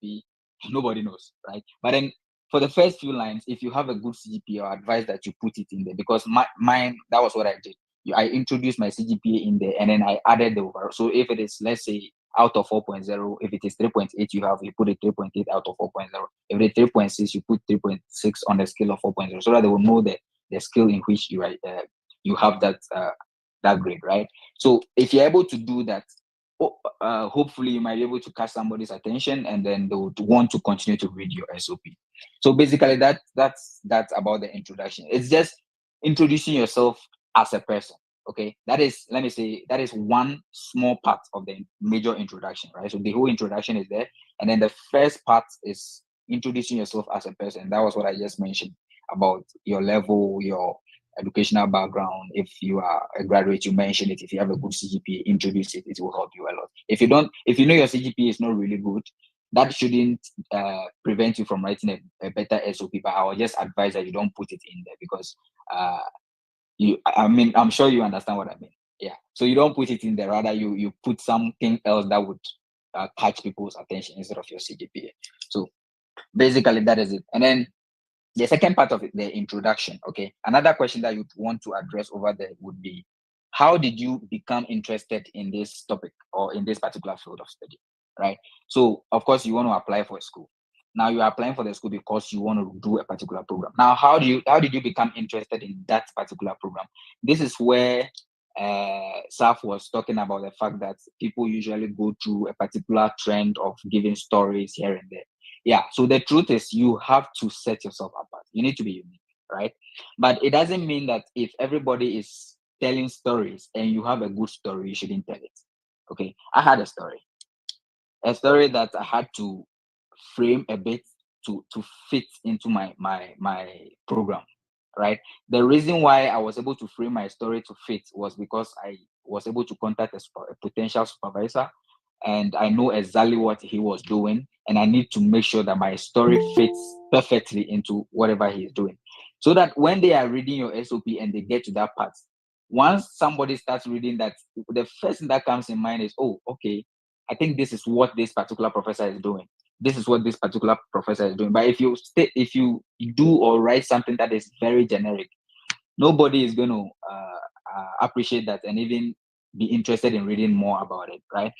nobody knows, right? But then for the first few lines, if you have a good CGPA, I advise that you put it in there, because mine, that was what I did. I introduced my CGPA in there, and then I added the overall. So if it is, let's say, out of 4.0, if it is 3.8, you put a 3.8 out of 4.0. If it is 3.6, you put 3.6 on the scale of 4.0, so that they will know the skill in which you have that grade, right? So if you're able to do that, hopefully you might be able to catch somebody's attention, and then they would want to continue to read your SOP. So basically that's about the introduction. It's just introducing yourself as a person. Okay, that is, let me say, that is one small part of the major introduction, right? So the whole introduction is there, and then the first part is introducing yourself as a person. That was what I just mentioned about your level, your educational background. If you are a graduate, you mention it. If you have a good CGPA, introduce it. It will help you a lot. If you know your CGPA is not really good, that shouldn't prevent you from writing a better SOP. But I would just advise that you don't put it in there, because I'm sure you understand what I mean. Yeah. So you don't put it in there. Rather, you put something else that would catch people's attention instead of your CGPA. So basically, that is it. And then the second part of it, the introduction. Okay. Another question that you'd want to address over there would be, how did you become interested in this topic or in this particular field of study? Right. So of course you want to apply for a school. Now you are applying for the school because you want to do a particular program. Now, how did you become interested in that particular program? This is where Saf was talking about the fact that people usually go through a particular trend of giving stories here and there. Yeah. So the truth is, you have to set yourself apart. You need to be unique, right? But it doesn't mean that if everybody is telling stories and you have a good story, you shouldn't tell it. Okay. I had a story that I had to frame a bit to fit into my program, right? The reason why I was able to frame my story to fit was because I was able to contact a potential supervisor, and I know exactly what he was doing, and I need to make sure that my story fits perfectly into whatever he's doing. so that when they are reading your SOP and they get to that part, once somebody starts reading that, the first thing that comes in mind is, oh, okay, I think this is what this particular professor is doing. This is what this particular professor is doing. But if you do or write something that is very generic, nobody is going to appreciate that and even be interested in reading more about it, right?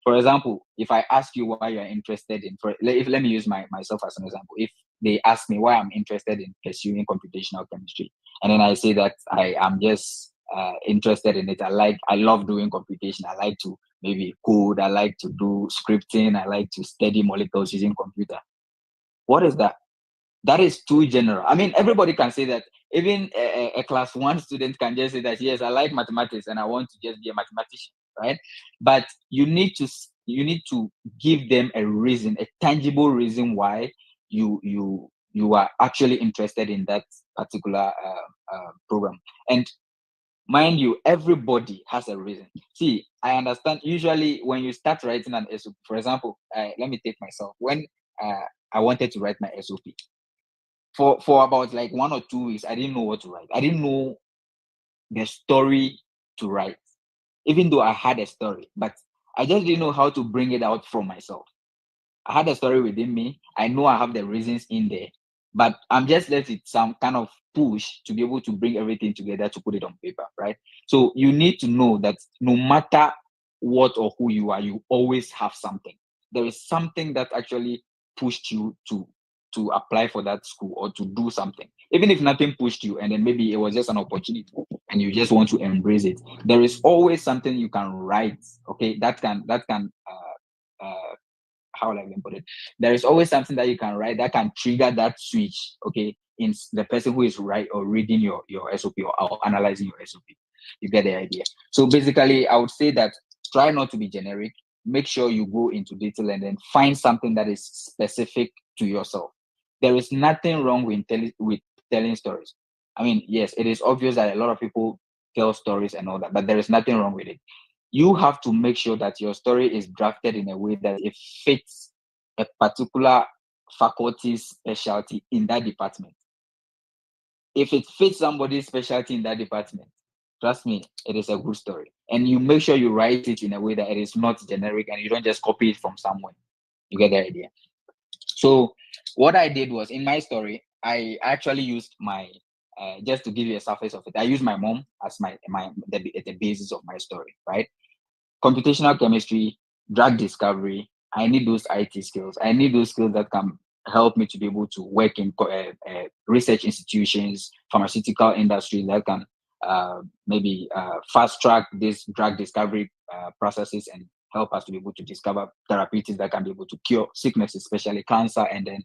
For example, if I ask you why you are interested in, let me use myself as an example. If they ask me why I'm interested in pursuing computational chemistry, and then I say that I am just interested in it. I love doing computation. I like to maybe code. I like to do scripting. I like to study molecules using computer. What is that? That is too general. I mean, everybody can say that. Even a class 1 student can just say that, yes, I like mathematics and I want to just be a mathematician, right? But you need to give them a reason, a tangible reason why you are actually interested in that particular program. And mind you, everybody has a reason. See, I understand. Usually, when you start writing an SOP, for example, let me take myself. When I wanted to write my SOP, for about like 1 or 2 weeks, I didn't know what to write. I didn't know the story to write, even though I had a story, but I just didn't know how to bring it out from myself. I had a story within me. I know I have the reasons in there, but I'm just left with some kind of push to be able to bring everything together to put it on paper, right? So you need to know that no matter what or who you are, you always have something. There is something that actually pushed you to apply for that school or to do something. Even if nothing pushed you, and then maybe it was just an opportunity and you just want to embrace it, there is always something you can write, okay, that can how will I even put it? There is always something that you can write that can trigger that switch, okay, in the person who is writing or reading your SOP or analyzing your SOP. You get the idea. So basically, I would say that try not to be generic. Make sure you go into detail and then find something that is specific to yourself. There is nothing wrong with telling stories. I mean, yes, it is obvious that a lot of people tell stories and all that, but there is nothing wrong with it. You have to make sure that your story is drafted in a way that it fits a particular faculty's specialty in that department. If it fits somebody's specialty in that department, trust me, it is a good story. And you make sure you write it in a way that it is not generic and you don't just copy it from somewhere. You get the idea. So what I did was, in my story, I actually used my just to give you a surface of it, I used my mom as the basis of my story, right? Computational chemistry, drug discovery. I need those IT skills. I need those skills that can help me to be able to work in research institutions, pharmaceutical industry that can maybe fast track this drug discovery processes and help us to be able to discover therapeutics that can be able to cure sickness, especially cancer, and then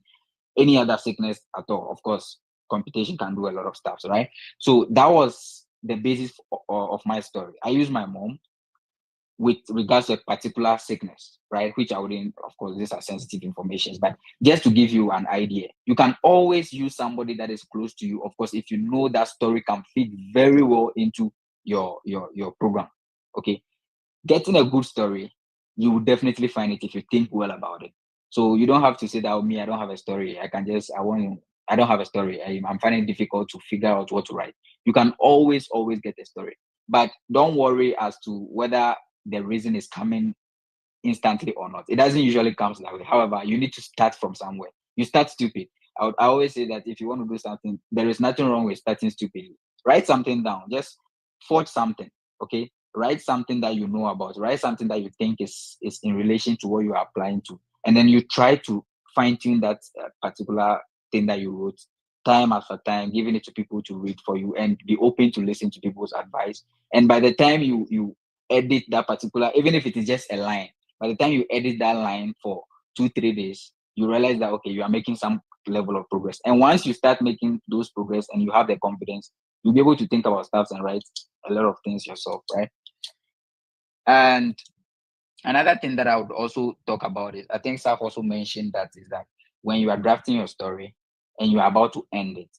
any other sickness at all. Of course, computation can do a lot of stuff, right? So that was the basis of my story. I use my mom with regards to a particular sickness, right? Which I wouldn't, of course, these are sensitive information, but just to give you an idea, you can always use somebody that is close to you. Of course, if you know that story can fit very well into your program, okay? Getting a good story, you will definitely find it if you think well about it. So you don't have to say that, oh, me, I don't have a story. I don't have a story. I'm finding it difficult to figure out what to write. You can always get a story, but don't worry as to whether the reason is coming instantly or not. It doesn't usually come that way. However, you need to start from somewhere. You start stupid. I always say that if you want to do something, there is nothing wrong with starting stupidly. Write something down. Just forge something. Okay. Write something that you know about. Write something that you think is in relation to what you are applying to, and then you try to fine tune that particular thing that you wrote time after time, giving it to people to read for you, and be open to listen to people's advice. And by the time you edit that particular, even if it is just a line, by the time you edit that line for 2-3 days, you realize that, okay, you are making some level of progress. And once you start making those progress and you have the confidence, you'll be able to think about stuff and write a lot of things yourself, right? And another thing that I would also talk about is, I think Saf also mentioned that, is that when you are drafting your story and you are about to end it,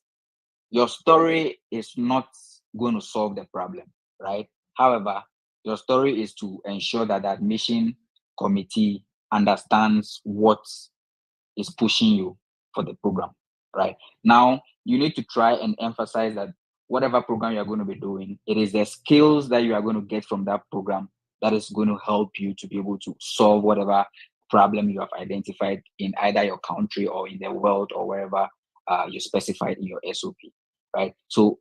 your story is not going to solve the problem, right? However, your story is to ensure that the admission committee understands what is pushing you for the program. right? Now, you need to try and emphasize that whatever program you're going to be doing, it is the skills that you are going to get from that program that is going to help you to be able to solve whatever problem you have identified in either your country or in the world or wherever you specified in your SOP, right? So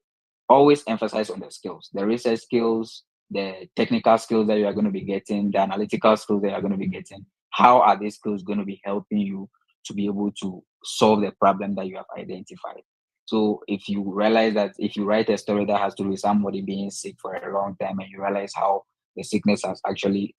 always emphasize on the skills, the research skills, the technical skills that you are going to be getting, the analytical skills that you are going to be getting. How are these skills going to be helping you to be able to solve the problem that you have identified? So if you realize that if you write a story that has to do with somebody being sick for a long time and you realize how the sickness has actually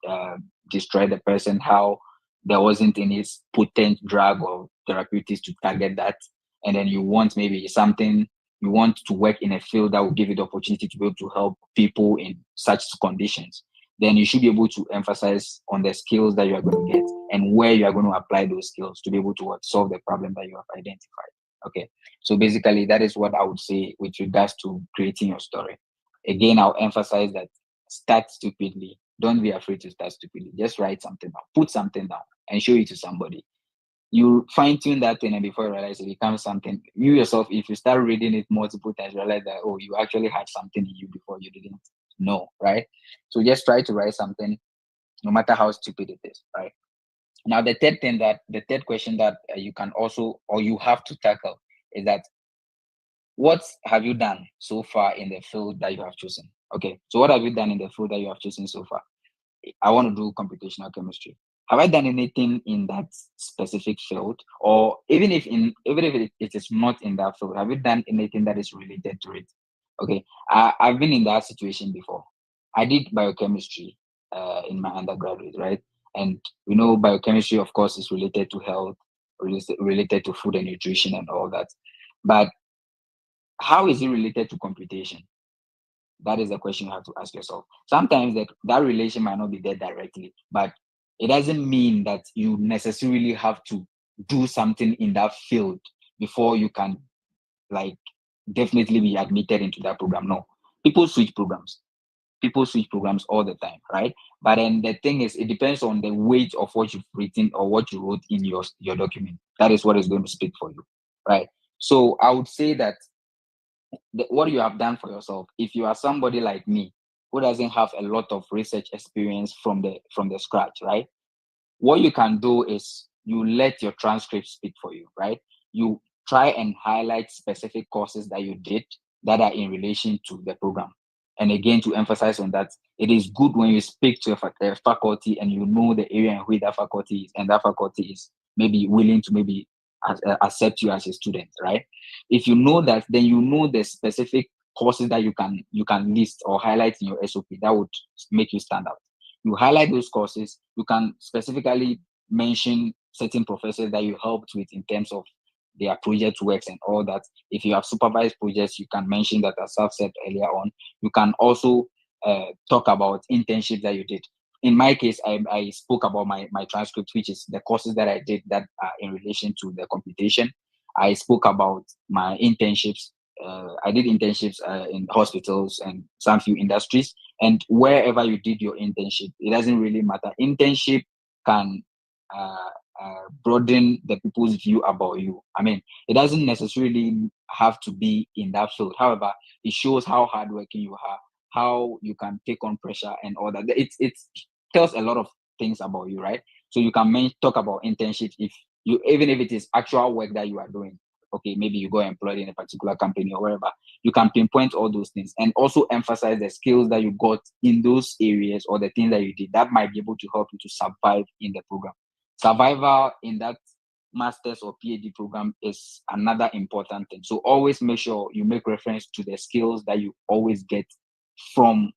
uh, destroyed the person, how there wasn't any potent drug or therapeutics to target that, and then you want maybe something, you want to work in a field that will give you the opportunity to be able to help people in such conditions, then you should be able to emphasize on the skills that you are going to get and where you are going to apply those skills to be able to solve the problem that you have identified. Okay, so basically that is what I would say with regards to creating your story. Again, I'll emphasize that start stupidly. Don't be afraid to start stupidly. Just write something down, put something down, and show it to somebody. You fine tune that thing, and before you realize it becomes something. You yourself, if you start reading it multiple times, realize that, oh, you actually had something in you before you didn't know, right? So just try to write something, no matter how stupid it is, right? Now, the third question that you can also, or you have to tackle is that what have you done so far in the field that you have chosen? Okay, so what have you done in the field that you have chosen so far? I want to do computational chemistry. Have I done anything in that specific field, or even if it is not in that field, have you done anything that is related to it? Okay, I've been in that situation before. I did biochemistry in my undergraduate, right? And we know biochemistry, of course, is related to health, related to food and nutrition and all that. But how is it related to computation? That is the question you have to ask yourself. Sometimes that relation might not be there directly, but it doesn't mean that you necessarily have to do something in that field before you can, like, definitely be admitted into that program. No, people switch programs. People switch programs all the time, right? But then the thing is, it depends on the weight of what you've written or what you wrote in your document. That is what is going to speak for you, right? So I would say that what you have done for yourself, if you are somebody like me who doesn't have a lot of research experience from the scratch, right? What you can do is you let your transcript speak for you, right? You try and highlight specific courses that you did that are in relation to the program. And again, to emphasize on that, it is good when you speak to a faculty and you know the area in which that faculty is, and that faculty is maybe willing to maybe accept you as a student, right? If you know that, then you know the specific courses that you can list or highlight in your SOP that would make you stand out. You highlight those courses. You can specifically mention certain professors that you helped with in terms of their project works and all that. If you have supervised projects, you can mention that, as I've said earlier on. You can also talk about internships that you did. In my case, I spoke about my transcript, which is the courses that I did that are in relation to the computation. I spoke about my internships. I did internships in hospitals and some few industries. And wherever you did your internship, it doesn't really matter. Internship can uh, broaden the people's view about you. I mean, it doesn't necessarily have to be in that field. However, it shows how hardworking you are, how you can take on pressure and all that. It tells a lot of things about you, right? So you can talk about internships if you, even if it is actual work that you are doing. Okay, maybe you go employed in a particular company or wherever. You can pinpoint all those things and also emphasize the skills that you got in those areas or the things that you did that might be able to help you to survive in the program. Survival in that master's or PhD program is another important thing. So always make sure you make reference to the skills that you always get from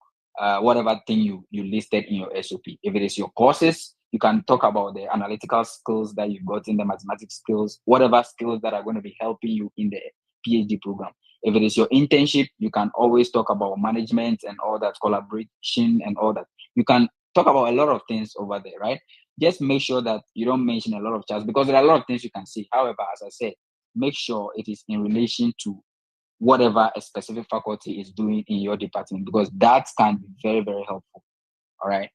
whatever thing you listed in your SOP. If it is your courses, you can talk about the analytical skills that you got in the mathematics skills, whatever skills that are going to be helping you in the PhD program. If it is your internship, you can always talk about management and all that, collaboration and all that. You can talk about a lot of things over there, right? Just make sure that you don't mention a lot of charts because there are a lot of things you can see. However, as I said, make sure it is in relation to whatever a specific faculty is doing in your department because that can be very, very helpful. All right.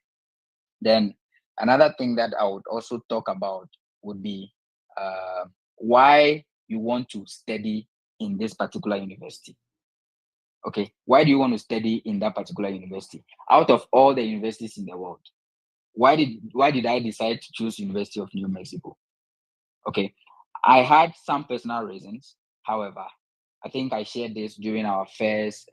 Then another thing that I would also talk about would be why you want to study in this particular university? Okay, why do you want to study in that particular university? Out of all the universities in the world, why did I decide to choose University of New Mexico? Okay, I had some personal reasons. However, I think I shared this during our first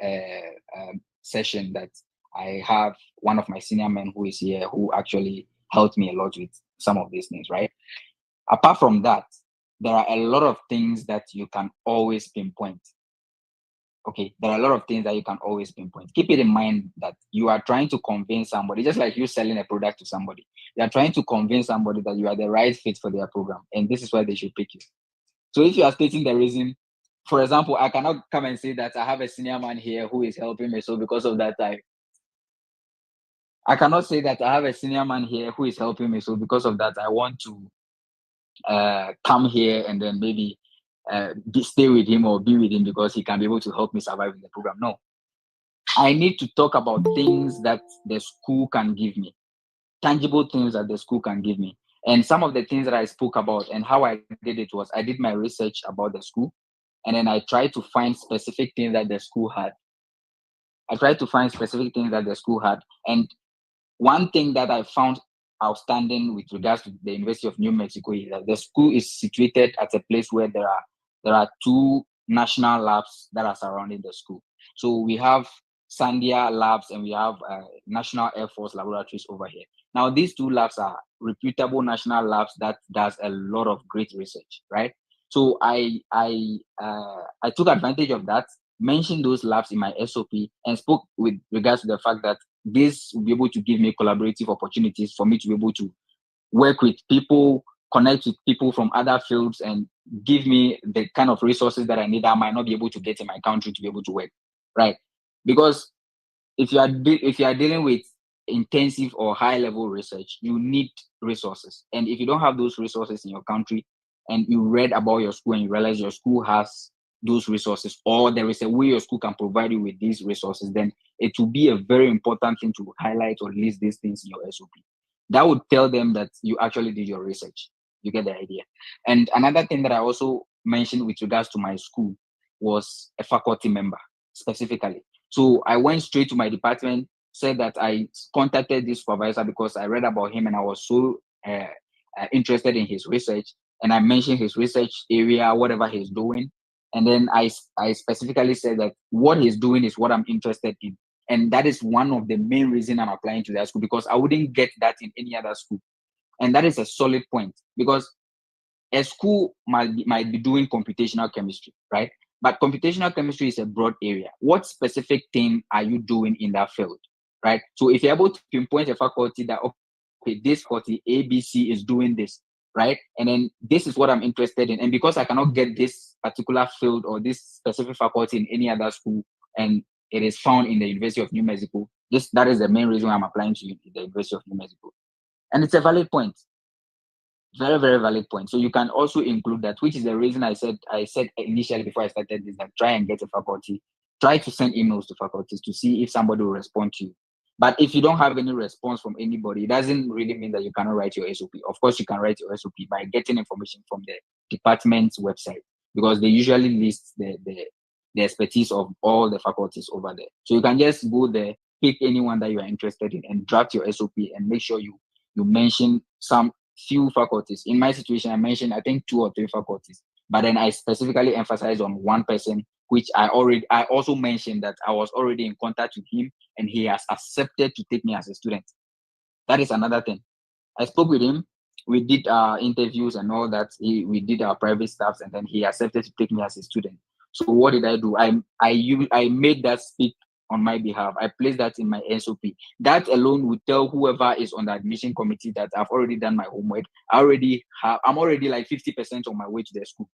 session that I have one of my senior men who is here who actually helped me a lot with some of these things, right? Apart from that, there are a lot of things that you can always pinpoint. Okay, there are a lot of things that you can always pinpoint. Keep it in mind that you are trying to convince somebody, just like you selling a product to somebody. You are trying to convince somebody that you are the right fit for their program, and this is why they should pick you. So if you are stating the reason, for example, I cannot come and say that I have a senior man here who is helping me, so because of that, I cannot say that I have a senior man here who is helping me, so because of that, I want to come here and then maybe stay with him or be with him because he can be able to help me survive in the program. No, I need to talk about things that the school can give me, tangible things that the school can give me. And some of the things that I spoke about and how I did it was I did my research about the school, and then I tried to find specific things that the school had. And one thing that I found outstanding with regards to the University of New Mexico is that the school is situated at a place where there are two national labs that are surrounding the school. So we have Sandia Labs and we have National Air Force Laboratories over here. Now, these two labs are reputable national labs that does a lot of great research, right? So I took advantage of that, mentioned those labs in my SOP, and spoke with regards to the fact that this will be able to give me collaborative opportunities for me to be able to work with people, connect with people from other fields, and give me the kind of resources that I need that I might not be able to get in my country to be able to work, right? Because if you are dealing with intensive or high level research, you need resources. And if you don't have those resources in your country, and you read about your school and you realize your school has those resources, or there is a way your school can provide you with these resources, then it will be a very important thing to highlight or list these things in your SOP. That would tell them that you actually did your research. You get the idea. And another thing that I also mentioned with regards to my school was a faculty member specifically. So I went straight to my department, said that I contacted this supervisor because I read about him and I was so interested in his research. And I mentioned his research area, whatever he's doing. And then I specifically said that what he's doing is what I'm interested in. And that is one of the main reasons I'm applying to that school, because I wouldn't get that in any other school. And that is a solid point, because a school might be doing computational chemistry, right? But computational chemistry is a broad area. What specific thing are you doing in that field, right? So if you're able to pinpoint a faculty that, okay, this faculty ABC is doing this, right? And then this is what I'm interested in. And because I cannot get this particular field or this specific faculty in any other school, and it is found in the University of New Mexico, that is the main reason why I'm applying to the University of New Mexico. And it's a valid point. Very, very valid point. So you can also include that, which is the reason I said initially before I started this, that try and get a faculty, try to send emails to faculties to see if somebody will respond to you. But if you don't have any response from anybody, it doesn't really mean that you cannot write your SOP. Of course, you can write your SOP by getting information from the department's website, because they usually list the expertise of all the faculties over there. So you can just go there, pick anyone that you are interested in, and draft your SOP and make sure you mention some few faculties. In my situation, I mentioned I think 2 or 3 faculties, but then I specifically emphasized on one person, which I also mentioned that I was already in contact with him and he has accepted to take me as a student. That is another thing. I spoke with him, we did interviews and all that. We did our private stuff, and then he accepted to take me as a student. So what did I do? I made that speak on my behalf. I placed that in my SOP. That alone would tell whoever is on the admission committee that I've already done my homework. I'm already like 50% on my way to the school,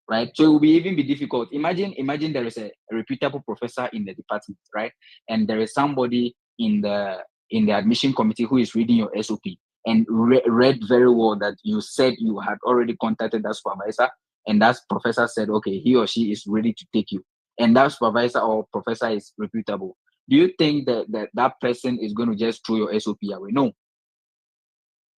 right? So it will even be difficult. Imagine there is a reputable professor in the department, right? And there is somebody in the admission committee who is reading your SOP and read very well that you said you had already contacted that supervisor, and that professor said, okay, he or she is ready to take you, and that supervisor or professor is reputable. Do you think that person is going to just throw your SOP away? No.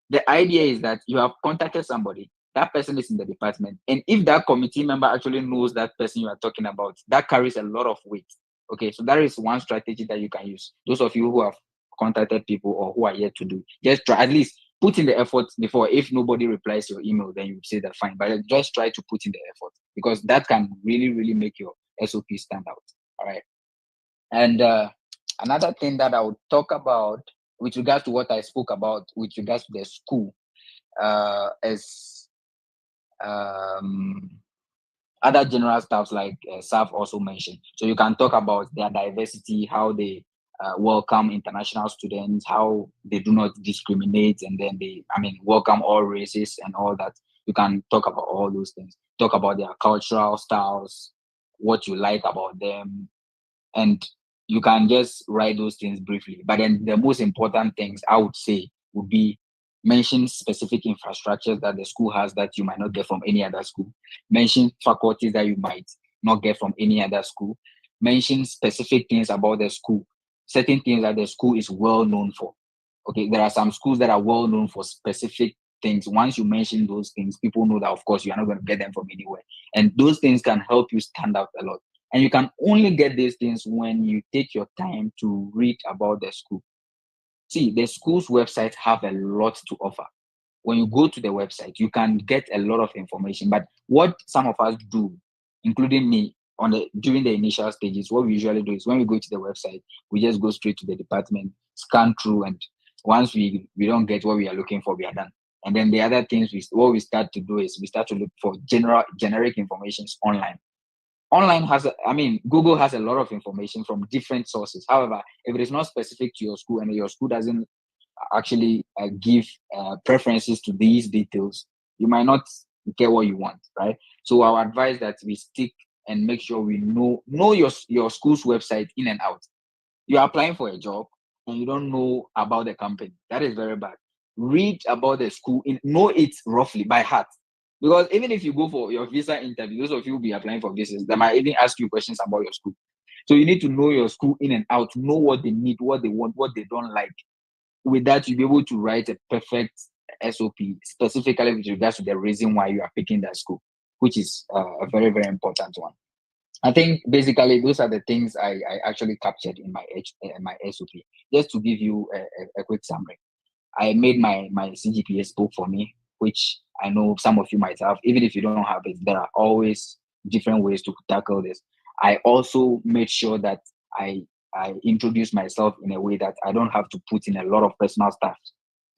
The idea is that you have contacted somebody, that person is in the department. And if that committee member actually knows that person you are talking about, that carries a lot of weight. Okay, so that is one strategy that you can use. Those of you who have contacted people or who are yet to do, just try, at least put in the effort before. If nobody replies your email, then you say that fine, but just try to put in the effort, because that can really, really make your SOP stand out. All right. And another thing that I would talk about with regards to what I spoke about with regards to the school is other general stuff like Saf also mentioned. So you can talk about their diversity, how they welcome international students, how they do not discriminate, and then they, welcome all races and all that. You can talk about all those things. Talk about their cultural styles, what you like about them, and you can just write those things briefly. But then the most important things I would say would be mention specific infrastructures that the school has that you might not get from any other school. Mention faculties that you might not get from any other school. Mention specific things about the school, certain things that the school is well known for. Okay, there are some schools that are well known for specific things. Once you mention those things, people know that, of course, you are not going to get them from anywhere. And those things can help you stand out a lot. And you can only get these things when you take your time to read about the school. See, the school's websites have a lot to offer. When you go to the website, you can get a lot of information. But what some of us do, including me, during the initial stages, what we usually do is when we go to the website, we just go straight to the department, scan through, and once we don't get what we are looking for, we are done. And then the other things what we start to do is we start to look for generic information online. Google has a lot of information from different sources. However, if it is not specific to your school and your school doesn't actually give preferences to these details, you might not get what you want, right? So I would advise that we stick and make sure we know your school's website in and out. You are applying for a job and you don't know about the company. That is very bad. Read about the school, know it roughly by heart. Because even if you go for your visa interview, those of you will be applying for visas, they might even ask you questions about your school. So you need to know your school in and out, know what they need, what they want, what they don't like. With that, you'll be able to write a perfect SOP, specifically with regards to the reason why you are picking that school, which is a very, very important one. I think basically those are the things I actually captured in my SOP. Just to give you a quick summary, I made my CGPA book for me, which I know some of you might have. Even if you don't have it, there are always different ways to tackle this. I also made sure that I introduce myself in a way that I don't have to put in a lot of personal stuff.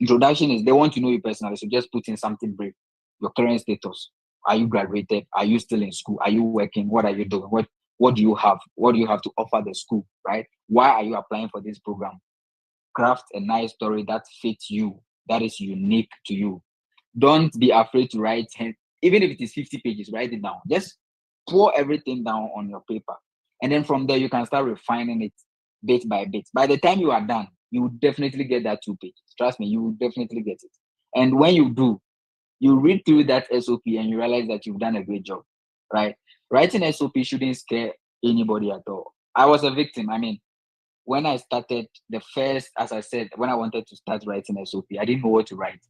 Introduction is they want to know you personally, so just put in something brief. Your current status. Are you graduated? Are you still in school? Are you working? What are you doing? What do you have? What do you have to offer the school, right? Why are you applying for this program? Craft a nice story that fits you, that is unique to you. Don't be afraid to write, even if it is 50 pages, write it down. Just pour everything down on your paper. And then from there, you can start refining it bit by bit. By the time you are done, you will definitely get that 2 pages. Trust me, you will definitely get it. And when you do, you read through that SOP and you realize that you've done a great job, right? Writing SOP shouldn't scare anybody at all. I was a victim. When I started as I said, when I wanted to start writing SOP, I didn't know what to write.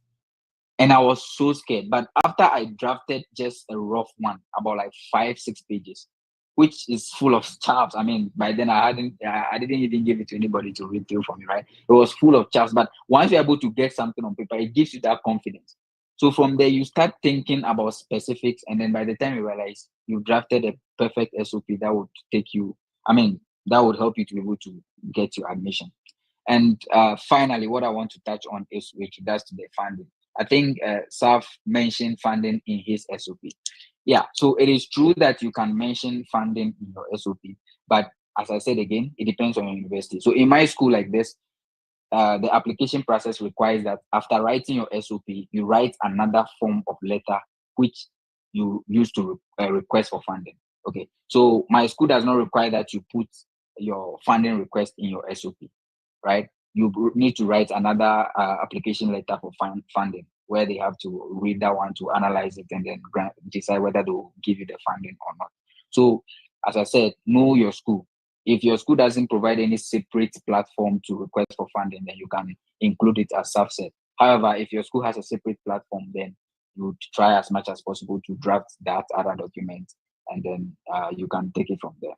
And I was so scared. But after I drafted just a rough one, about like 5-6 pages, which is full of chaps. By then I didn't even give it to anybody to read through for me, right? It was full of chaps. But once you're able to get something on paper, it gives you that confidence. So from there, you start thinking about specifics. And then by the time you realize you drafted a perfect SOP that would take you, that would help you to be able to get your admission. And finally, what I want to touch on is with regards to the funding. I think Saf mentioned funding in his SOP. Yeah, so it is true that you can mention funding in your SOP, but as I said again, it depends on your university. So in my school like this, the application process requires that after writing your SOP, you write another form of letter which you use to request for funding. Okay, so my school does not require that you put your funding request in your SOP, right? You need to write another application letter for funding where they have to read that one to analyze it and then decide whether to give you the funding or not. So, as I said, know your school. If your school doesn't provide any separate platform to request for funding, then you can include it as subset. However, if your school has a separate platform, then you would try as much as possible to draft that other document, and then you can take it from there.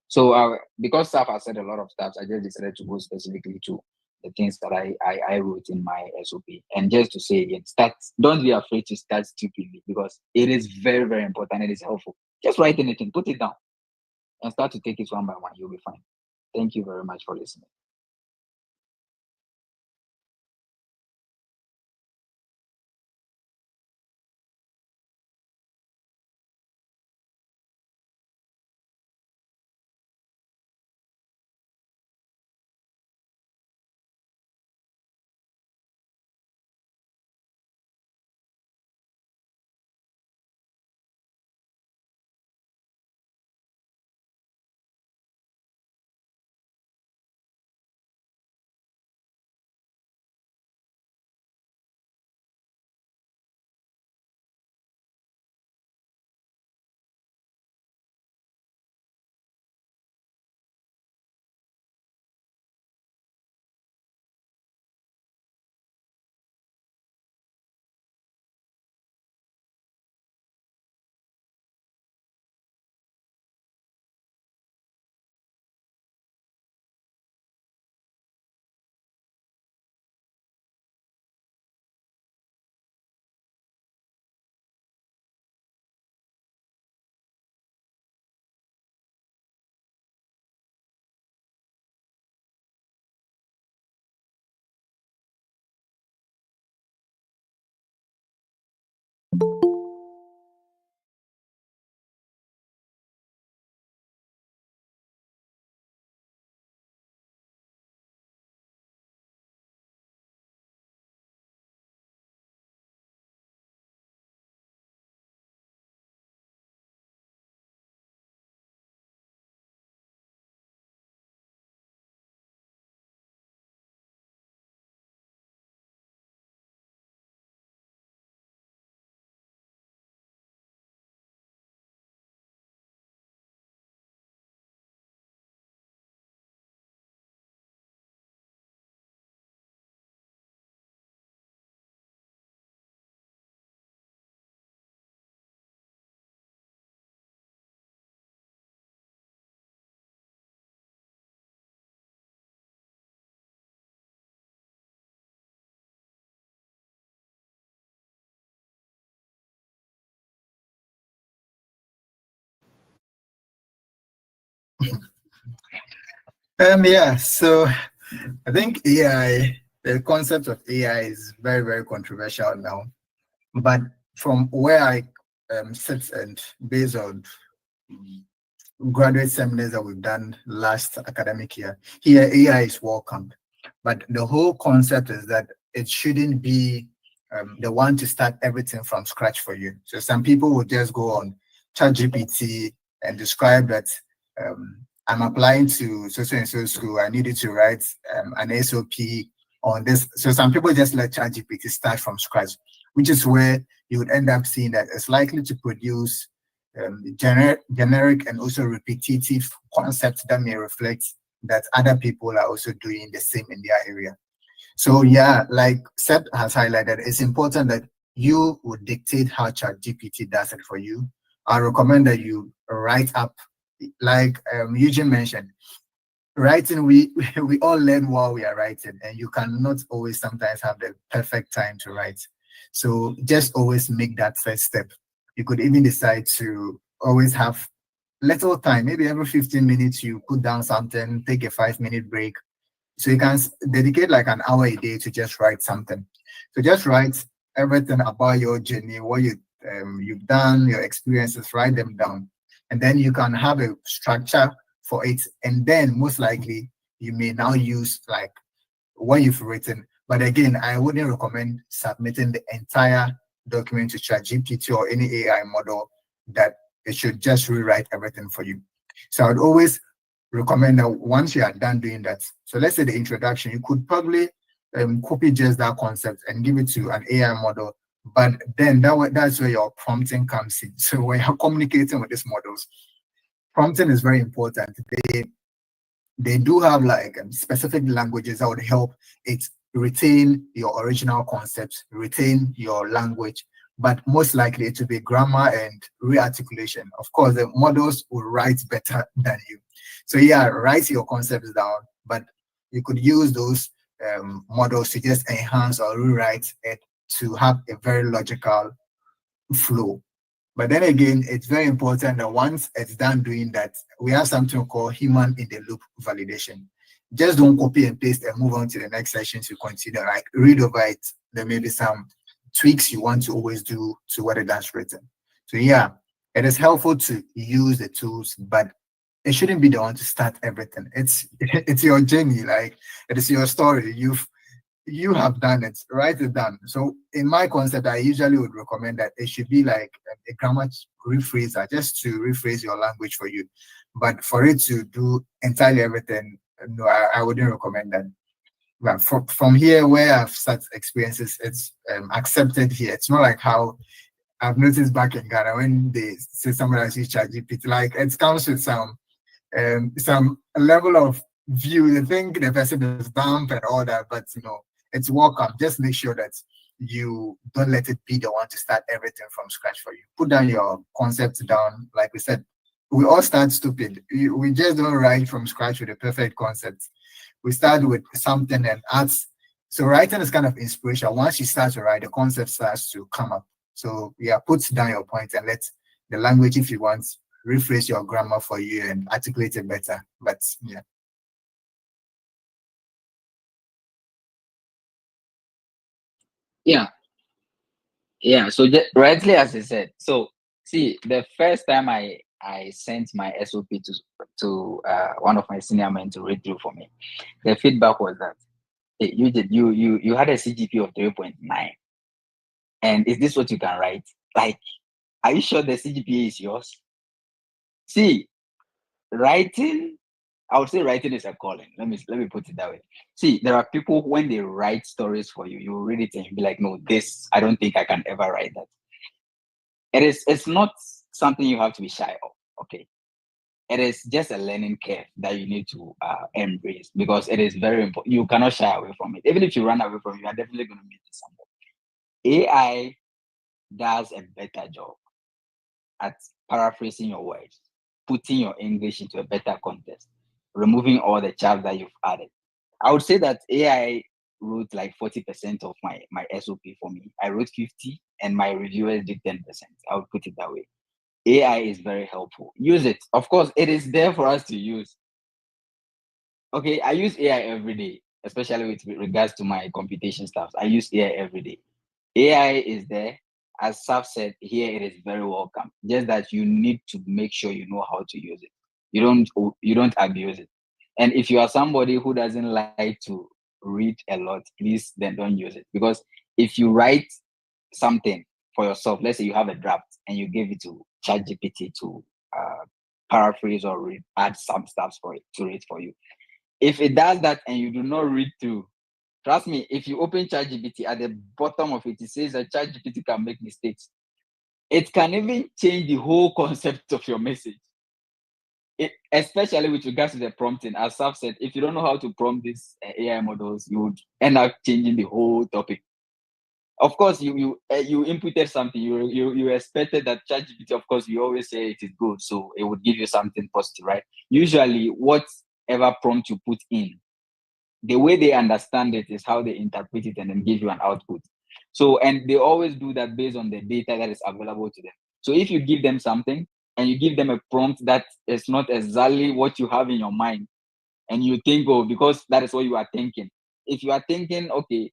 So because staff has said a lot of stuff, I just decided to go specifically to the things that I wrote in my SOP. And just to say again, don't be afraid to start stupidly, because it is very, very important. It is helpful. Just write anything, put it down, and start to take it one by one. You'll be fine. Thank you very much for listening. Yeah, so I think AI, the concept of AI is very, very controversial now. But from where I sit, and based on graduate seminars that we've done last academic year, here AI is welcomed. But the whole concept is that it shouldn't be the one to start everything from scratch for you. So some people will just go on ChatGPT and describe that I'm applying to so and so school. I needed to write an SOP on this. So some people just let ChatGPT start from scratch, which is where you would end up seeing that it's likely to produce generic and also repetitive concepts that may reflect that other people are also doing the same in their area. So yeah, like Seth has highlighted, it's important that you would dictate how ChatGPT does it for you. I recommend that you write up, like Eugene mentioned, writing, we all learn while we are writing, and you cannot always sometimes have the perfect time to write. So just always make that first step. You could even decide to always have little time, maybe every 15 minutes you put down something, take a 5-minute break. So you can dedicate like an hour a day to just write something. So just write everything about your journey, what you've done, your experiences, write them down. And then you can have a structure for it. And then most likely you may now use like what you've written. But again, I wouldn't recommend submitting the entire document to ChatGPT or any AI model, that it should just rewrite everything for you. So I would always recommend that once you are done doing that, so let's say the introduction, you could probably copy just that concept and give it to an AI model. But then that's where your prompting comes in. So when you're communicating with these models, prompting is very important. They do have like specific languages that would help it retain your original concepts, retain your language, but most likely it will be grammar and rearticulation. Of course, the models will write better than you. So yeah, write your concepts down, but you could use those models to just enhance or rewrite it to have a very logical flow. But then again, it's very important that once it's done doing that, we have something called human in the loop validation. Just don't copy and paste and move on to the next session to continue. Like read over it. There may be some tweaks you want to always do to what it has written. So yeah, it is helpful to use the tools, but it shouldn't be the one to start everything. It's your journey, like it is your story. You have done it, write it down. So in my concept, I usually would recommend that it should be like a grammar rephraser, just to rephrase your language for you. But for it to do entirely everything, no, I wouldn't recommend that. But from here, where I've such experiences, it's accepted here. It's not like how I've noticed back in Ghana when they say somebody else use ChatGPT, like it comes with some level of view. They think the person is dumb and all that, but it's welcome. Just make sure that you don't let it be the one to start everything from scratch for you. Put down your concepts down. Like we said, we all start stupid. We just don't write from scratch with a perfect concept. We start with something and adds. So writing is kind of inspiration. Once you start to write, the concept starts to come up. So yeah, put down your point and let the language, if you want, rephrase your grammar for you and articulate it better. But yeah. Yeah. So just, rightly as I said. So see, the first time I sent my SOP to one of my senior men to read through for me, the feedback was that, hey, you had a CGP of 3.9, and is this what you can write? Like, are you sure the CGPA is yours? See, writing, I would say writing is a calling. Let me put it that way. See, there are people when they write stories for you, you read it and you be like, no, this I don't think I can ever write that. It's not something you have to be shy of. Okay. It is just a learning curve that you need to embrace, because it is very important. You cannot shy away from it. Even if you run away from it, you are definitely going to meet somebody. AI does a better job at paraphrasing your words, putting your English into a better context, removing all the chaff that you've added. I would say that AI wrote like 40% of my SOP for me. I wrote 50 and my reviewers did 10%. I would put it that way. AI is very helpful. Use it. Of course, it is there for us to use. Okay, I use AI every day, especially with regards to my computation stuff. I use AI every day. AI is there. As Saf said, here it is very welcome. Just that you need to make sure you know how to use it. You don't abuse it. And if you are somebody who doesn't like to read a lot, please then don't use it. Because if you write something for yourself, let's say you have a draft and you give it to ChatGPT to paraphrase or add some stuff for it to read for you. If it does that and you do not read through, trust me, if you open ChatGPT, at the bottom of it, it says that ChatGPT can make mistakes. It can even change the whole concept of your message. Especially with regards to the prompting. As Saf said, if you don't know how to prompt these AI models, you would end up changing the whole topic. Of course, you inputted something. You expected that ChatGPT, of course, you always say it is good, so it would give you something positive, right? Usually, whatever prompt you put in, the way they understand it is how they interpret it and then give you an output. So, and they always do that based on the data that is available to them. So if you give them something and you give them a prompt that is not exactly what you have in your mind, and you think, oh, because that is what you are thinking. If you are thinking, okay,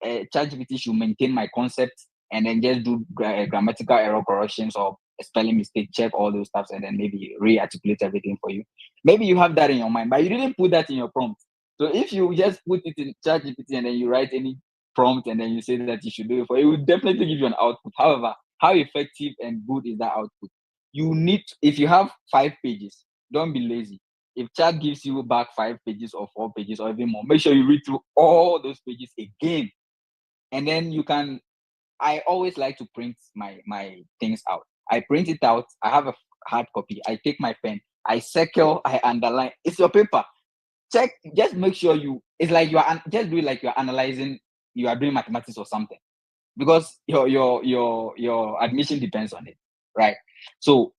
ChatGPT should maintain my concept and then just do grammatical error corrections or spelling mistake, check all those stuff, and then maybe re-articulate everything for you. Maybe you have that in your mind, but you didn't put that in your prompt. So if you just put it in ChatGPT and then you write any prompt and then you say that you should do it for it will definitely give you an output. However, how effective and good is that output? You need, if you have 5 pages, don't be lazy. If chat gives you back 5 pages or 4 pages or even more, make sure you read through all those pages again. And then you can, I always like to print my things out. I print it out. I have a hard copy. I take my pen. I circle. I underline. It's your paper. Check. Just make sure it's like just do it like you're analyzing. You are doing mathematics or something. because your admission depends on it, right? So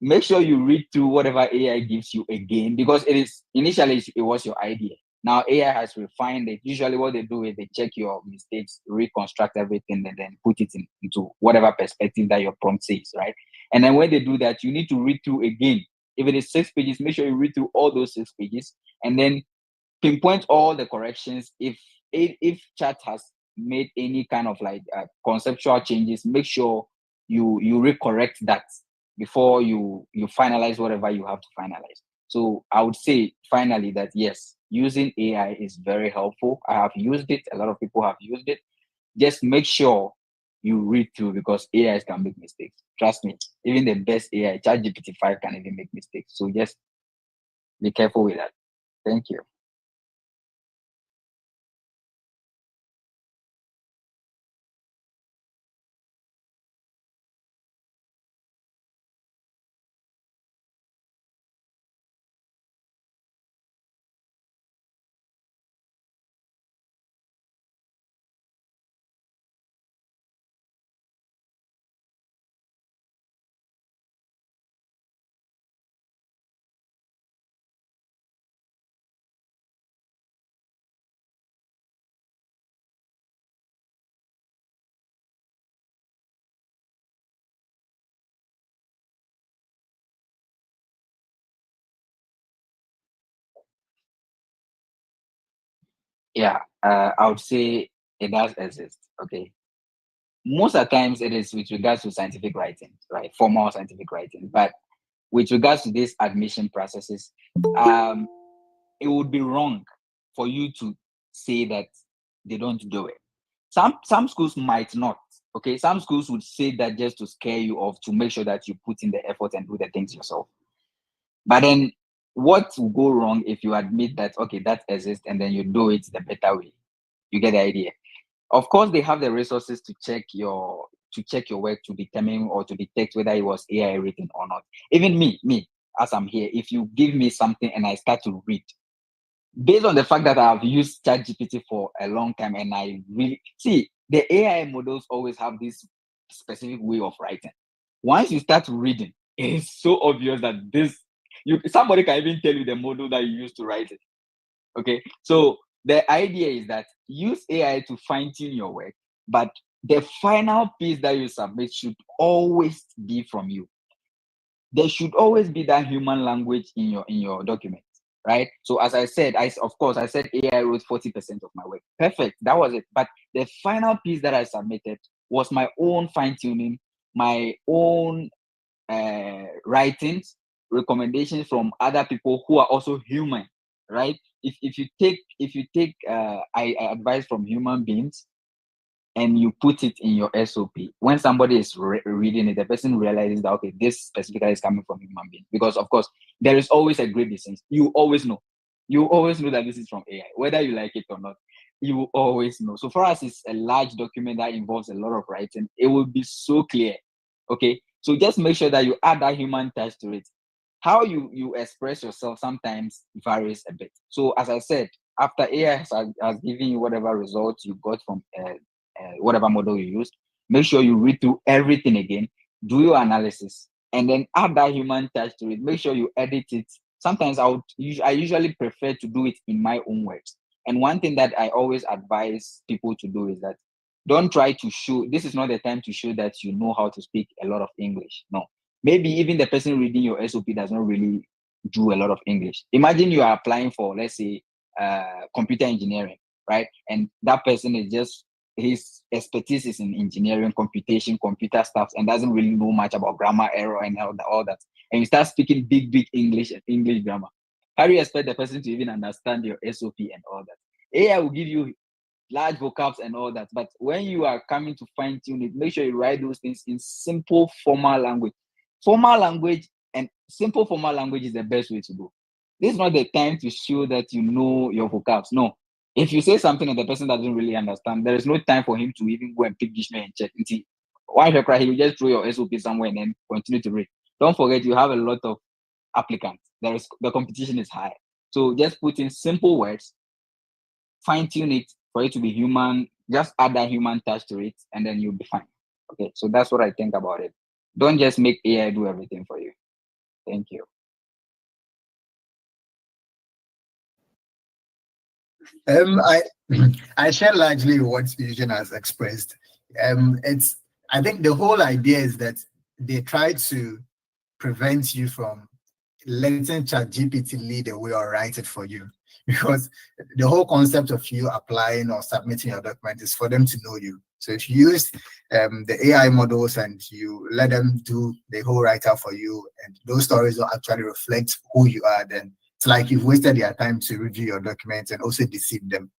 make sure you read through whatever AI gives you again, because it is initially it was your idea. Now AI has refined it. Usually what they do is they check your mistakes, reconstruct everything, and then put it into whatever perspective that your prompt says, right? And then when they do that, you need to read through again. If it is 6 pages, make sure you read through all those 6 pages and then pinpoint all the corrections. If chat has made any kind of like conceptual changes, make sure you recorrect that before you finalize whatever you have to finalize. So I would say finally that yes, using AI is very helpful. I have used it. A lot of people have used it. Just make sure you read through, because AI can make mistakes. Trust me. Even the best AI, ChatGPT 5, can even make mistakes. So just be careful with that. Thank you. Yeah, I would say it does exist. Okay. Most of the times it is with regards to scientific writing, right? Formal scientific writing. But with regards to these admission processes, it would be wrong for you to say that they don't do it. Some schools might not. Okay. Some schools would say that just to scare you off, to make sure that you put in the effort and do the things yourself. But then what will go wrong if you admit that okay, that exists, and then you do it the better way? You get the idea. Of course, they have the resources to check your work to determine or to detect whether it was AI written or not. Even me, as I'm here, if you give me something and I start to read, based on the fact that I've used ChatGPT for a long time, and I really see the AI models always have this specific way of writing. Once you start reading, it is so obvious that somebody can even tell you the model that you used to write it. Okay, so the idea is that use AI to fine-tune your work, but the final piece that you submit should always be from you. There should always be that human language in your document, right? So as I said, I said AI wrote 40% of my work. Perfect, that was it. But the final piece that I submitted was my own fine-tuning, my own writings, recommendations from other people who are also human, right? If you take advice from human beings and you put it in your SOP, when somebody is reading it, the person realizes that okay, this specifically is coming from human being, because of course there is always a great distance. You always know that this is from AI, whether you like it or not. You always know. So for us, it's a large document that involves a lot of writing. It will be so clear. Okay, so just make sure that you add that human touch to it. How you express yourself sometimes varies a bit. So as I said, after AI has given you whatever results you got from whatever model you use, make sure you read through everything again, do your analysis, and then add that human touch to it. Make sure you edit it. Sometimes I usually prefer to do it in my own words. And one thing that I always advise people to do is that don't try to show, this is not the time to show that you know how to speak a lot of English. No. Maybe even the person reading your SOP does not really do a lot of English. Imagine you are applying for, let's say, computer engineering, right? And that person is just, his expertise is in engineering, computation, computer stuff, and doesn't really know much about grammar error and all that. And you start speaking big English and English grammar. How do you expect the person to even understand your SOP and all that? AI will give you large vocabs and all that. But when you are coming to fine tune it, make sure you write those things in simple formal language. Formal language and simple formal language is the best way to go. This is not the time to show that you know your vocabs. No. If you say something and the person doesn't really understand, there is no time for him to even go and pick dictionary and check. Why he will just throw your SOP somewhere and then continue to read. Don't forget, you have a lot of applicants. The competition is high. So just put in simple words, fine tune it for it to be human Just add that human touch to it, and then you'll be fine. Okay, so that's what I think about it. Don't just make AI do everything for you. Thank you. I I share largely what Eugene has expressed. It's I think the whole idea is that they try to prevent you from letting ChatGPT lead the way or write it for you. Because the whole concept of you applying or submitting your document is for them to know you. So if you use the AI models and you let them do the whole write-up for you, and those stories don't actually reflect who you are, then it's like you've wasted their time to review your documents and also deceive them.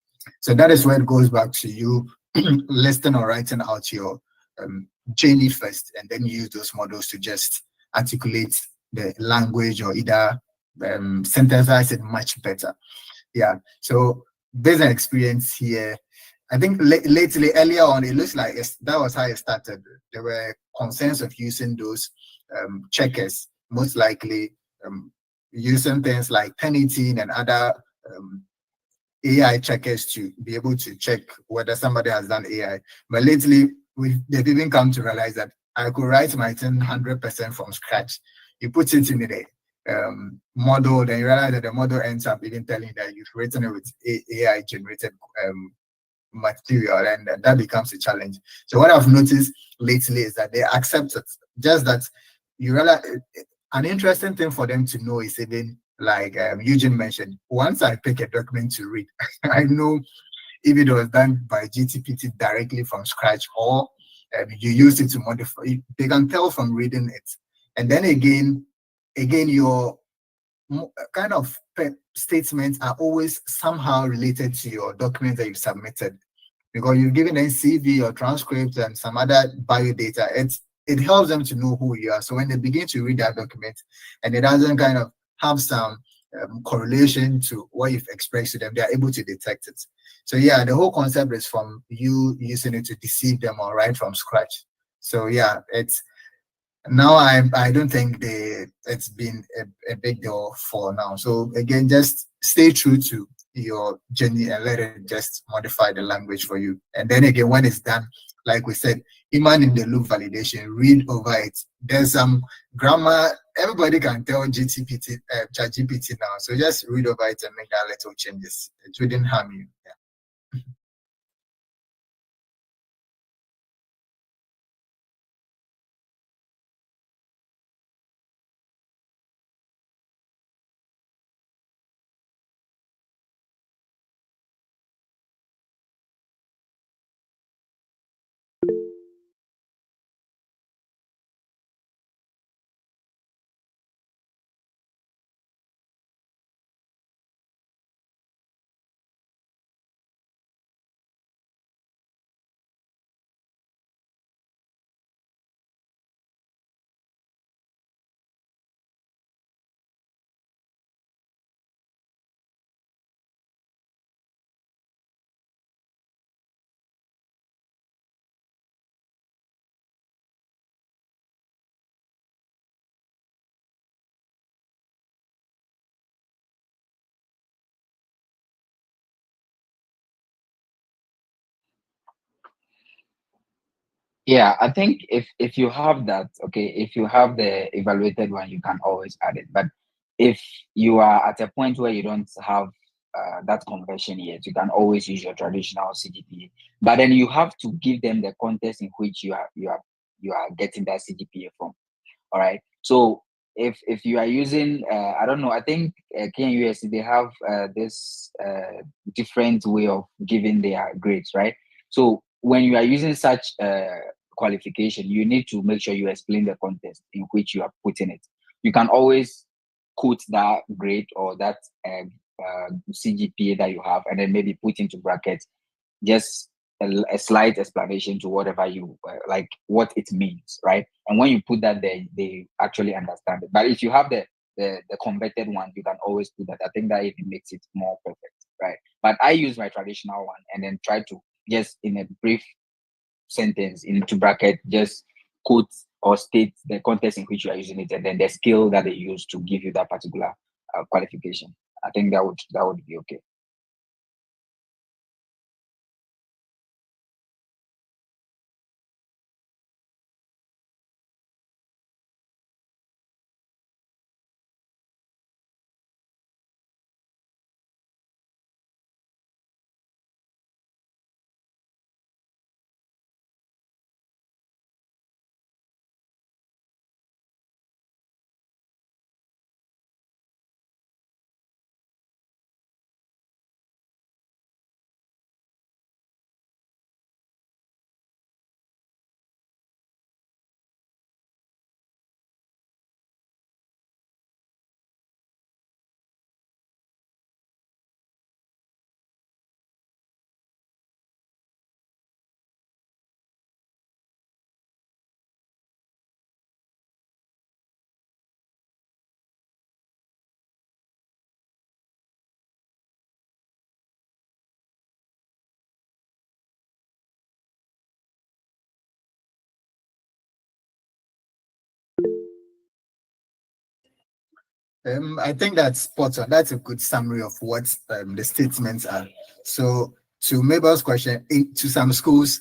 So that is where it goes back to you listing or writing out your journey first, and then use those models to just articulate the language or either synthesize it much better. Yeah. So based on experience here, I think lately, earlier on, it looks like that was how it started. There were concerns of using those checkers, most likely using things like Pennyteen and other AI checkers to be able to check whether somebody has done AI. But lately, they've even come to realize that I could write my thing 100% from scratch. You put it in the model, then you realize that the model ends up even telling that you've written it with AI generated material, and that becomes a challenge. So what I've noticed lately is that they accept it. Just that you realize an interesting thing for them to know is even like Eugene mentioned, once I pick a document to read, I know if it was done by GTPT directly from scratch or you used it to modify. They can tell from reading it. And then again, your kind of statements are always somehow related to your document that you submitted, because you've given them CV or transcript and some other bio data. It helps them to know who you are. So when they begin to read that document and it doesn't kind of have some correlation to what you've expressed to them, they are able to detect it. So yeah, the whole concept is from you using it to deceive them or write from scratch. So yeah, it's now I don't think it's been a big deal for now. So again, just stay true to your journey and let it just modify the language for you. And then again, when it's done, like we said, human in the loop validation, read over it. There's some grammar, everybody can tell GTPT, ChatGPT now. So just read over it and make that little changes. It wouldn't harm you. Yeah. Yeah, I think if you have that, okay, if you have the evaluated one, you can always add it. But if you are at a point where you don't have that conversion yet, you can always use your traditional CGPA. But then you have to give them the context in which you are getting that CGPA from. All right. So if you are using, I don't know, I think KNUSC, they have this different way of giving their grades, right? So when you are using such qualification, you need to make sure you explain the context in which you are putting it. You can always quote that grade or that CGPA that you have, and then maybe put into brackets just a slight explanation to whatever you like, what it means, right? And when you put that there, they actually understand it. But if you have the converted one, you can always put that. I think that even makes it more perfect, right? But I use my traditional one and then try to just in a brief sentence into bracket just quote or state the context in which you are using it, and then the skill that they use to give you that particular qualification. I think that would be okay. I think that's spot on. That's a good summary of what the statements are. So, to Mabel's question, to some schools,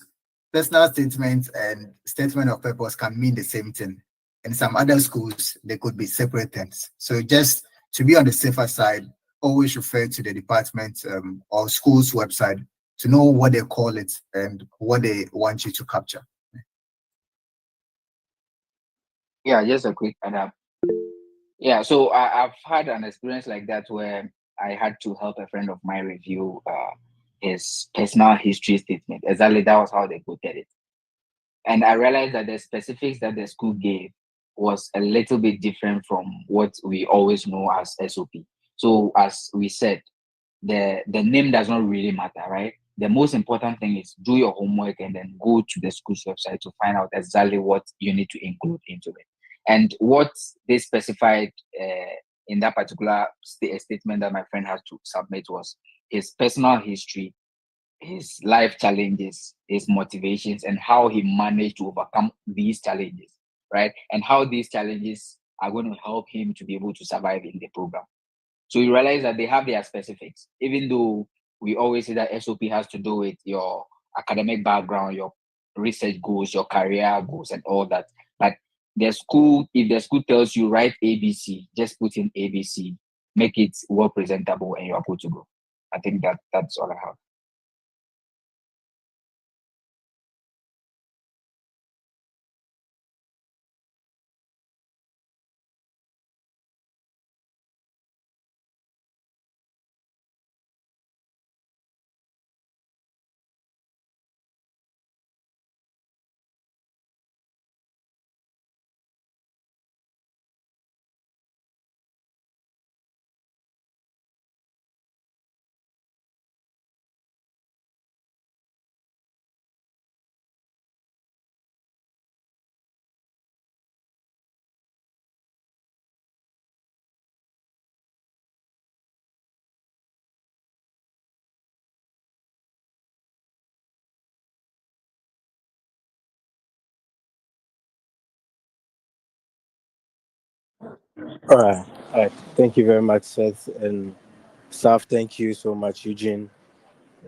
personal statement and statement of purpose can mean the same thing. In some other schools, they could be separate things. So, just to be on the safer side, always refer to the department or school's website to know what they call it and what they want you to capture. Yeah, just a quick add up. Yeah, so I've had an experience like that where I had to help a friend of mine review his personal history statement. Exactly, that was how they quoted it. And I realized that the specifics that the school gave was a little bit different from what we always know as SOP. So as we said, the name does not really matter, right? The most important thing is do your homework and then go to the school's website to find out exactly what you need to include into it. And what they specified in that particular statement that my friend had to submit was his personal history, his life challenges, his motivations, and how he managed to overcome these challenges, right? And how these challenges are going to help him to be able to survive in the program. So you realize that they have their specifics, even though we always say that SOP has to do with your academic background, your research goals, your career goals, and all that. But the school, if the school tells you write ABC, just put in ABC, make it well presentable, and you are good to go. I think that's all I have. All right. All right. Thank you very much, Seth and staff. Thank you so much, Eugene.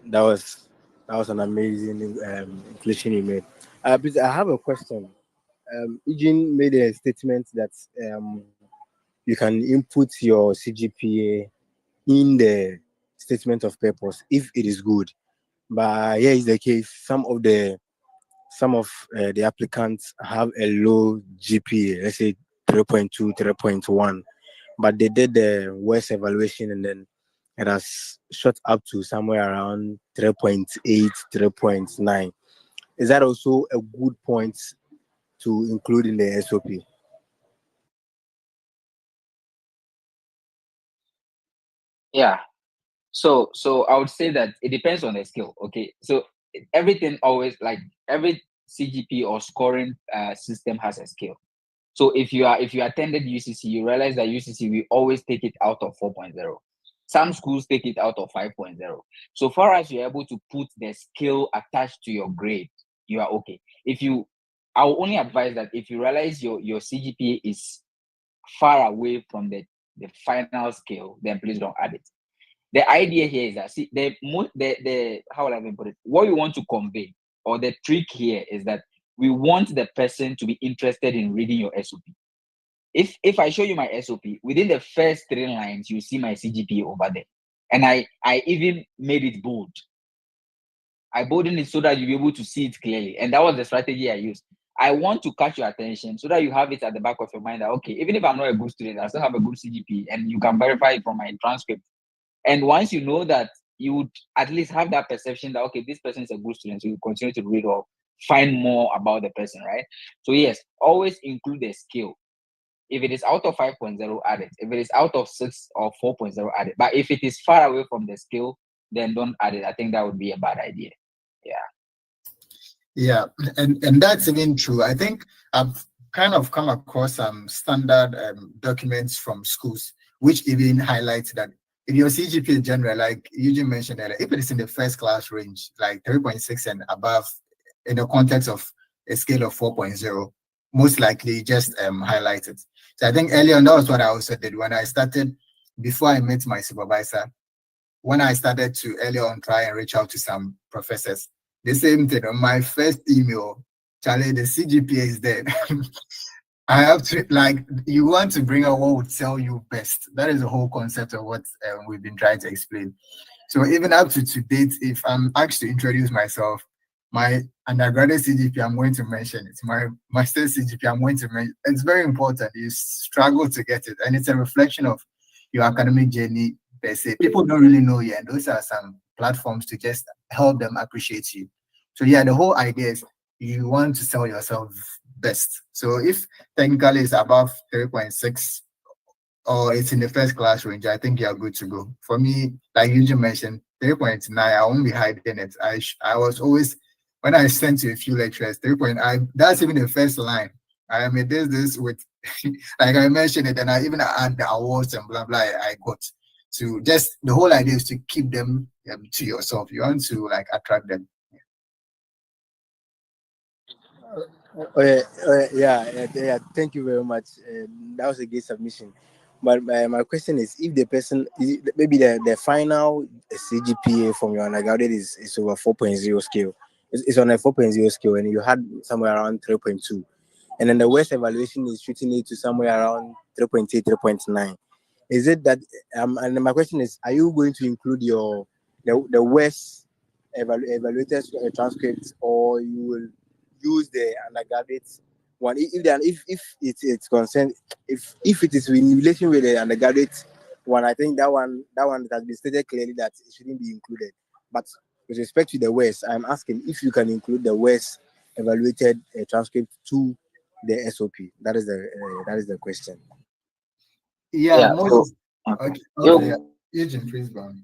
That was that was an amazing inclusion you made. Please, I have a question. Eugene made a statement that you can input your CGPA in the statement of purpose if it is good. But here is the case. Some of the applicants have a low GPA, let's say 3.2, 3.1, but they did the worst evaluation and then it has shot up to somewhere around 3.8, 3.9. Is that also a good point to include in the SOP? Yeah. So I would say that it depends on the skill. Okay. So everything always, like every CGP or scoring system has a skill. So if you attended UCC, you realize that UCC we always take it out of 4.0. Some schools take it out of 5.0. So far as you're able to put the skill attached to your grade, you are okay. I will only advise that if you realize your CGPA is far away from the final scale, then please don't add it. The idea here is that see the how will I even put it? What we want to convey, or the trick here is that we want the person to be interested in reading your SOP. If I show you my SOP, within the first 3 lines, you see my CGPA over there. And I even made it bold. I bolded it so that you'll be able to see it clearly. And that was the strategy I used. I want to catch your attention so that you have it at the back of your mind that, okay, even if I'm not a good student, I still have a good CGPA, and you can verify it from my transcript. And once you know that, you would at least have that perception that, okay, this person is a good student, so you continue to read or find more about the person, right? So yes, always include the skill. If it is out of 5.0, add it. If it is out of 6 or 4.0, add it. But if it is far away from the skill, then don't add it. I think that would be a bad idea. Yeah. Yeah, and that's even true. I think I've kind of come across some standard documents from schools which even highlights that in your CGPA general, like Eugene mentioned earlier, if it is in the first class range, like 3.6 and above, in the context of a scale of 4.0, most likely just highlight it. So I think early on, that was what I also did when I started, before I met my supervisor, when I started to early on try and reach out to some professors. The same thing on my first email, Charlie, the CGPA is there. I have to, like, you want to bring out what would sell you best. That is the whole concept of what we've been trying to explain. So even up to date, if I'm asked to introduce myself, my undergraduate CGP, I'm going to mention it. My master's CGP, I'm going to mention. It's very important. You struggle to get it, and it's a reflection of your academic journey per se. People don't really know you, and those are some platforms to just help them appreciate you. So yeah, the whole idea is you want to sell yourself best. So if technically it's above 3.6 or it's in the first class range, I think you're good to go. For me, like you just mentioned, 3.9, I won't be hiding it. I was always, when I sent to a few lecturers, 3.I, that's even the first line. I mean, this with, like I mentioned it, and I even add the awards and blah, blah, I got. To just, the whole idea is to keep them to yourself. You want to like attract them. Yeah. Thank you very much. That was a great submission. But my question is, if the person, maybe the final CGPA from your undergraduate is over 4.0 scale, it's on a 4.0 scale, and you had somewhere around 3.2, and then the worst evaluation is shooting it to somewhere around 3.8, 3.9. Is it that? And my question is, are you going to include the worst evaluated transcripts, or you will use the undergraduate one if it's concerned, if it is in relation with the undergraduate one? I think that one has been stated clearly that it shouldn't be included. But with respect to the West, I'm asking if you can include the West evaluated transcript to the SOP. That is the question. Yeah, Yeah. So, most. okay. Okay, yeah. Eugene, please go on.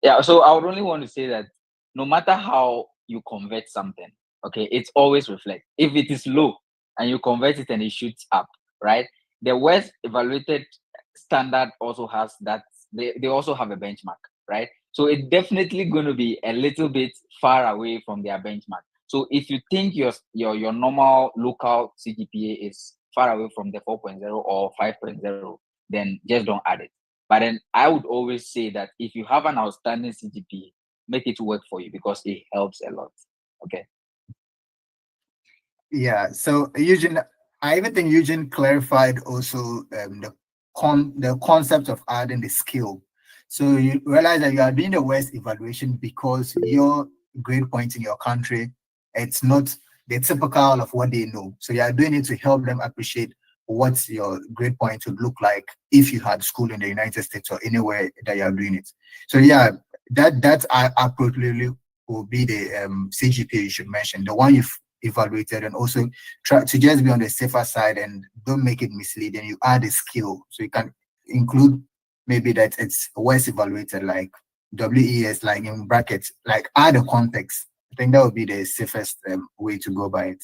Yeah, so I would only want to say that no matter how you convert something, okay, it's always reflect. If it is low and you convert it and it shoots up, right? The worst evaluated standard also has that, they also have a benchmark, right? So it's definitely going to be a little bit far away from their benchmark. So if you think your normal local CGPA is far away from the 4.0 or 5.0, then just don't add it. But then I would always say that if you have an outstanding CGPA, make it work for you because it helps a lot. Okay. Yeah, so Eugene, I even think Eugene clarified also the concept of adding the skill. So you realize that you are doing the West evaluation because your grade point in your country, it's not the typical of what they know. So you are doing it to help them appreciate what your grade point would look like if you had school in the United States or anywhere that you are doing it. So yeah, that appropriately will be the CGPA you should mention, the one you've evaluated, and also try to just be on the safer side and don't make it misleading. You add a skill, so you can include maybe that it's West evaluated, like WES, like in brackets, like add a context. I think that would be the safest way to go by it.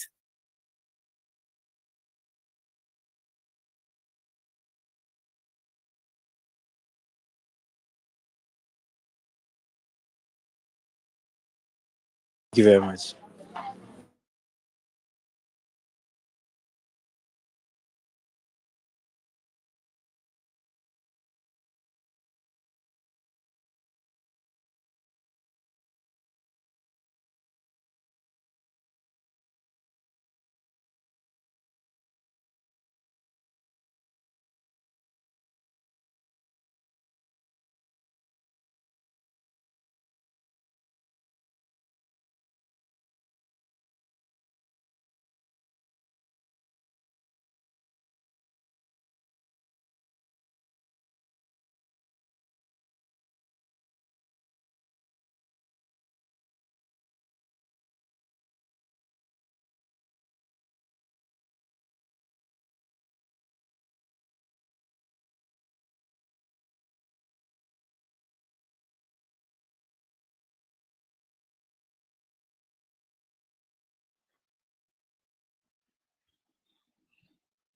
Thank you very much.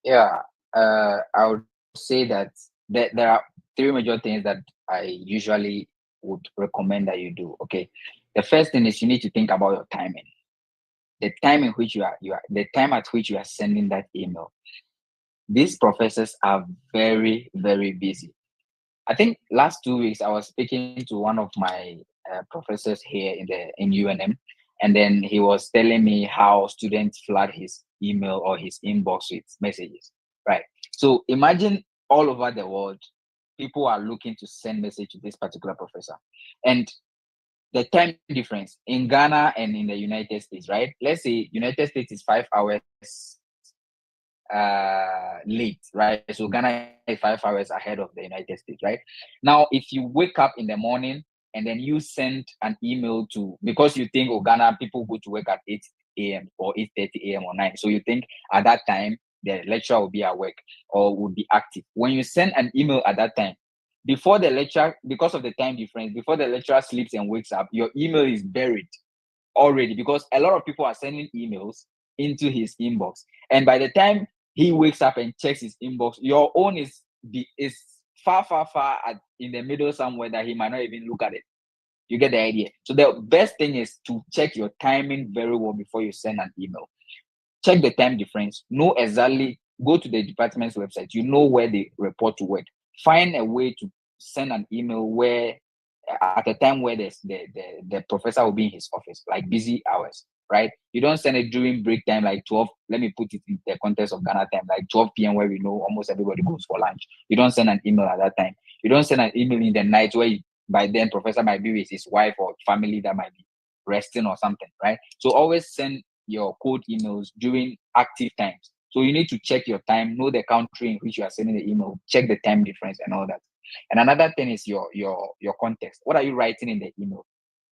Yeah. I would say that there are three major things that I usually would recommend that you do. Okay. The first thing is you need to think about your timing. the time in which the time at which you are sending that email. These professors are very, very busy. I think last 2 weeks I was speaking to one of my professors here in UNM, and then he was telling me how students flood his email or his inbox with messages. Right. So imagine all over the world, people are looking to send message to this particular professor, and the time difference in Ghana and in the United States. Right. Let's say United States is 5 hours late, right? So Ghana is 5 hours ahead of the United States, right? Now, if you wake up in the morning and then you send an email to, because you think, oh, Ghana people go to work at 8 a.m. or 8:30 a.m. or 9, so you think at that time the lecturer will be at work or would be active. When you send an email at that time, before the lecturer, because of the time difference, before the lecturer sleeps and wakes up, your email is buried already, because a lot of people are sending emails into his inbox, and by the time he wakes up and checks his inbox, your own is far in the middle somewhere that he might not even look at it. You get the idea? So the best thing is to check your timing very well before you send an email. Check the time difference. Know exactly. Go to the department's website. You know where they report to work. Find a way to send an email where at a time where the professor will be in his office, like busy hours, right? You don't send it during break time, like 12. Let me put it in the context of Ghana time, like 12 p.m., where we know almost everybody goes for lunch. You don't send an email at that time. You don't send an email in the night where by then professor might be with his wife or family that might be resting or something, right? So always send your cold emails during active times. So you need to check your time, know the country in which you are sending the email, check the time difference and all that. And another thing is your context. What are you writing in the email?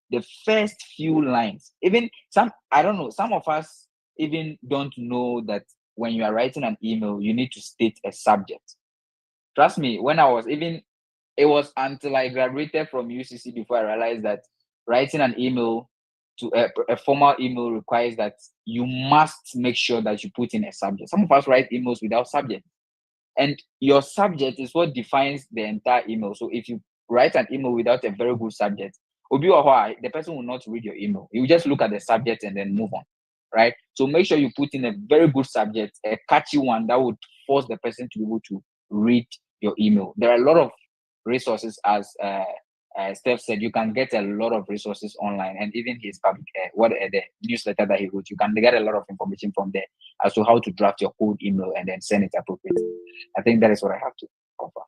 The first few lines, even I don't know, some of us even don't know that when you are writing an email, you need to state a subject. Trust me, when I was even, it was until I graduated from UCC before I realized that writing an email to a formal email requires that you must make sure that you put in a subject. Some of us write emails without subject, and your subject is what defines the entire email. So if you write an email without a very good subject, the person will not read your email. You just look at the subject and then move on, right? So make sure you put in a very good subject, a catchy one that would force the person to be able to read your email. There are a lot of resources, as Steph said. You can get a lot of resources online, and even his public the newsletter that he wrote, you can get a lot of information from there as to how to draft your cold email and then send it appropriately. I think that is what I have to offer.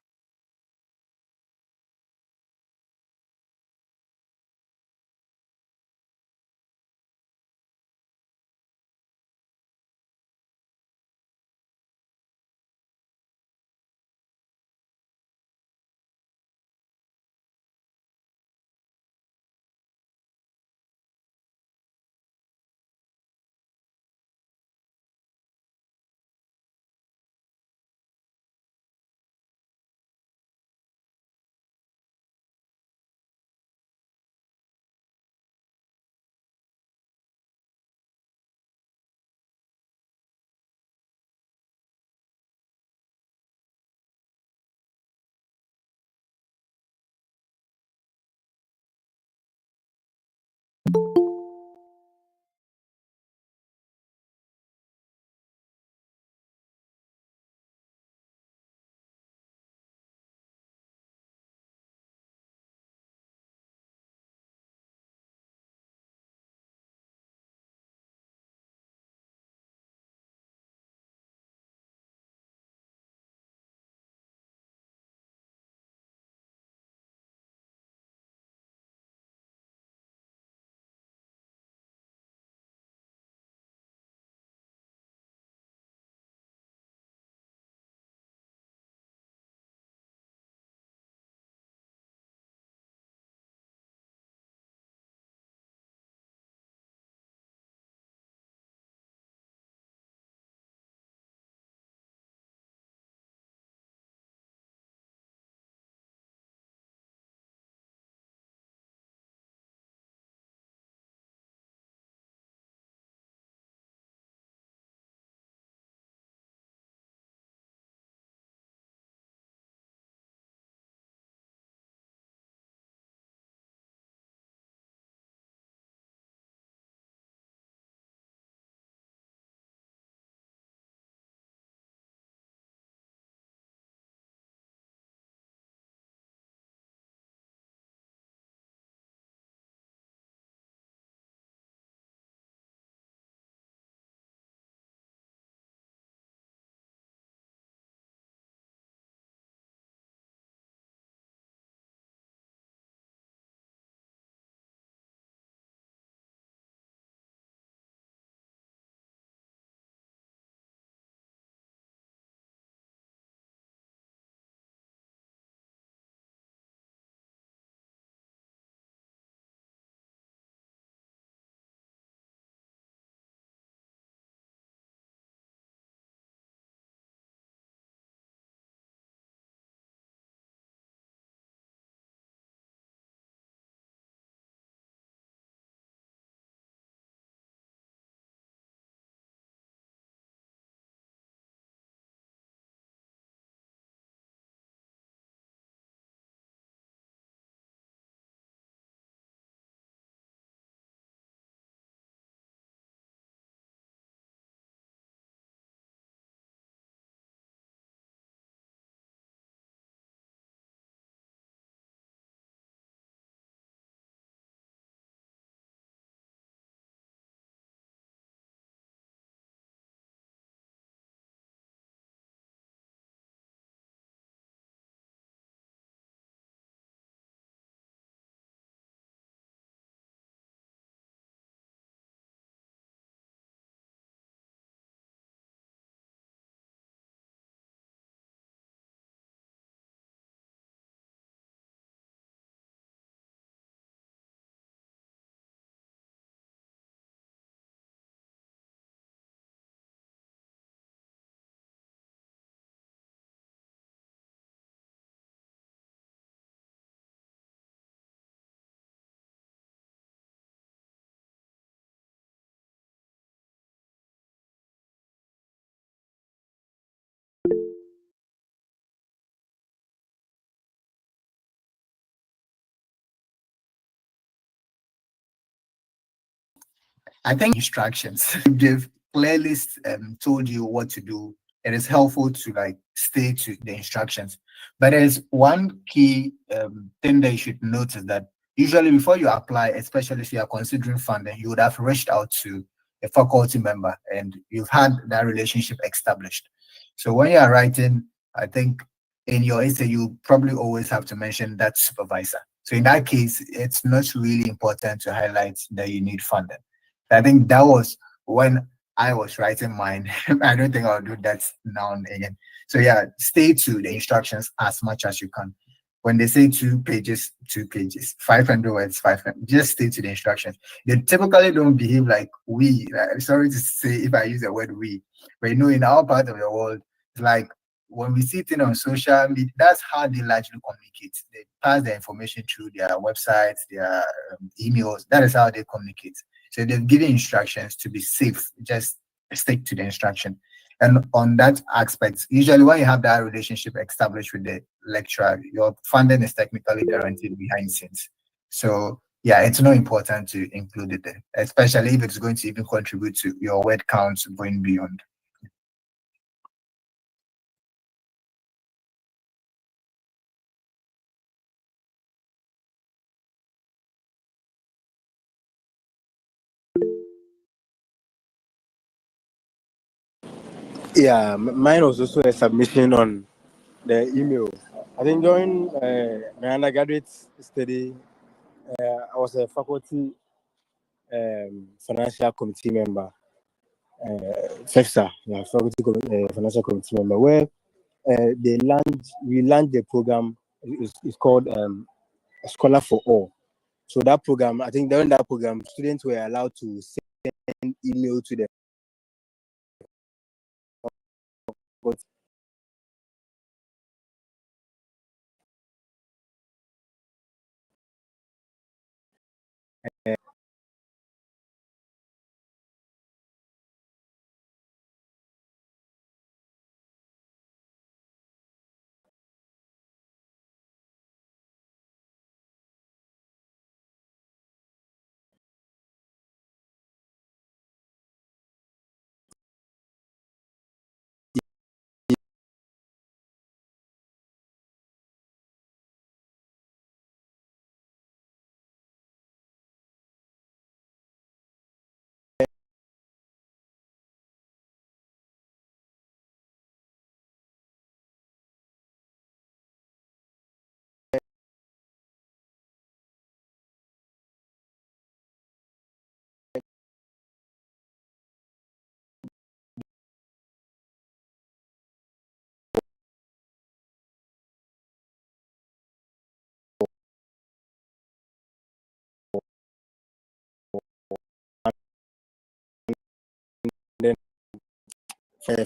I think instructions. If they've clearly told you what to do, it is helpful to like stay to the instructions. But there's one key thing that you should notice that usually before you apply, especially if you are considering funding, you would have reached out to a faculty member and you've had that relationship established. So when you are writing, I think in your essay, you probably always have to mention that supervisor. So in that case, it's not really important to highlight that you need funding. I think that was when I was writing mine. I don't think I'll do that now and again. So yeah, stay to the instructions as much as you can. When they say 2 pages, 2 pages, 500 words, 500, just stay to the instructions. They typically don't behave like we. Sorry to say if I use the word we, but in our part of the world, it's like when we see things on social media, that's how they largely communicate. They pass the information through their websites, their emails. That is how they communicate. So they've given instructions to be safe. Just stick to the instruction. And on that aspect, usually when you have that relationship established with the lecturer, your funding is technically guaranteed behind scenes. So yeah, it's not important to include it there, especially if it's going to even contribute to your word counts going beyond. Yeah, mine was also a submission on the email. I think during my undergraduate study, I was a faculty financial committee member, FEFSA, yeah, financial committee member, where we launched the program. It's called a Scholar for All. So that program, I think during that program, students were allowed to send email to the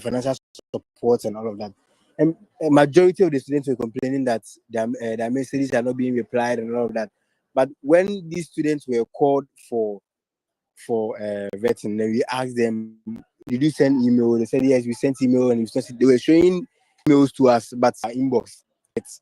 financial support and all of that. And a majority of the students were complaining that their messages are not being replied and all of that. But when these students were called for vetting, then we asked them, "Did you send email?" They said, "Yes, we sent email," and they were showing emails to us, but our inbox. It's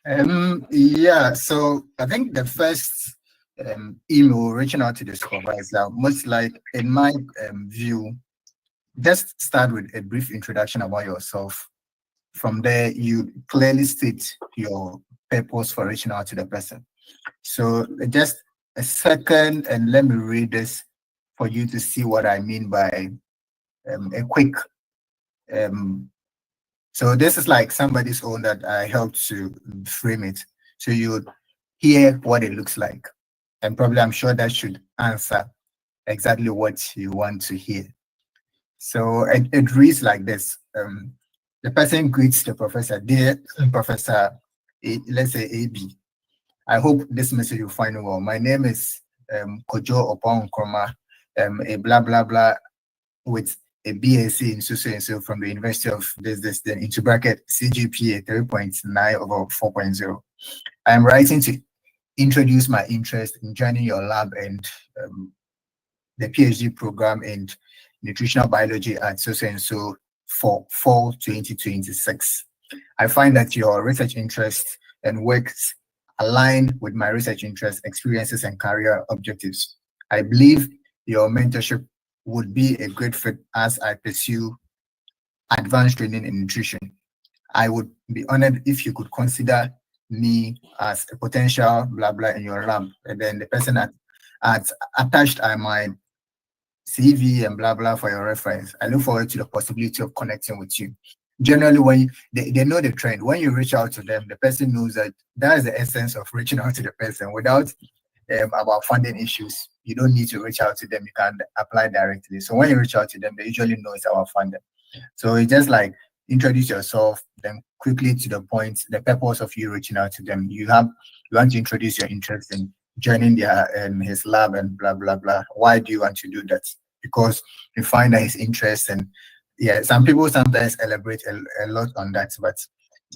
Yeah, so I think the first email reaching out to the supervisor, most like in my view, just start with a brief introduction about yourself. From there, you clearly state your purpose for reaching out to the person. So just a second, and let me read this for you to see what I mean by a quick. Um, so this is like somebody's own that I helped to frame it. So you hear what it looks like, and probably I'm sure that should answer exactly what you want to hear. So it reads like this. The person greets the professor, dear Professor, let's say AB. I hope this message will find well. My name is Kojo Opon Kroma, a blah blah blah with a BSc in so and so from the University of this, then into bracket CGPA 3.9 over 4.0. I am writing to introduce my interest in joining your lab and the PhD program in nutritional biology at so and so for fall 2026. I find that your research interests and works align with my research interests, experiences, and career objectives. I believe your mentorship would be a great fit as I pursue advanced training in nutrition. I would be honored if you could consider me as a potential blah blah in your lab. And then the person at attached are my CV and blah blah for your reference. I look forward to the possibility of connecting with you. Generally, when they know the trend, when you reach out to them, the person knows that that is the essence of reaching out to the person. Without about funding issues, you don't need to reach out to them. You can apply directly. So when you reach out to them, they usually know it's about funding. So it's just like introduce yourself, then quickly to the point, the purpose of you reaching out to them. You want to introduce your interest in joining their his lab and blah blah blah. Why do you want to do that? Because you find that his interest, and yeah, some people sometimes elaborate a lot on that, but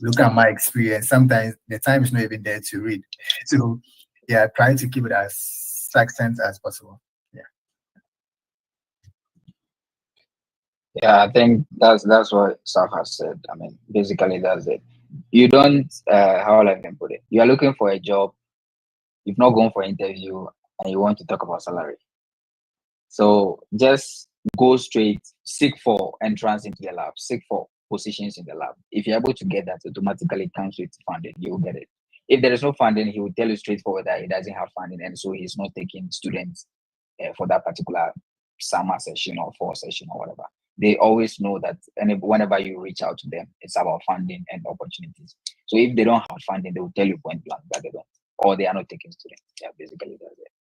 look at my experience. Sometimes the time is not even there to read. So yeah, try to keep it as succinct as possible. Yeah. Yeah, I think that's what Saf has said. I mean, basically that's it. You don't how will I even put it? You are looking for a job, you've not gone for an interview, and you want to talk about salary. So just go straight, seek for entrance into the lab, seek for positions in the lab. If you're able to get that, automatically comes with funding, you will get it. If there is no funding, he will tell you straightforward that he doesn't have funding, and so he's not taking students for that particular summer session or fall session or whatever. They always know that, and whenever you reach out to them, it's about funding and opportunities. So if they don't have funding, they will tell you point blank that they don't, or they are not taking students. Yeah, basically that's it.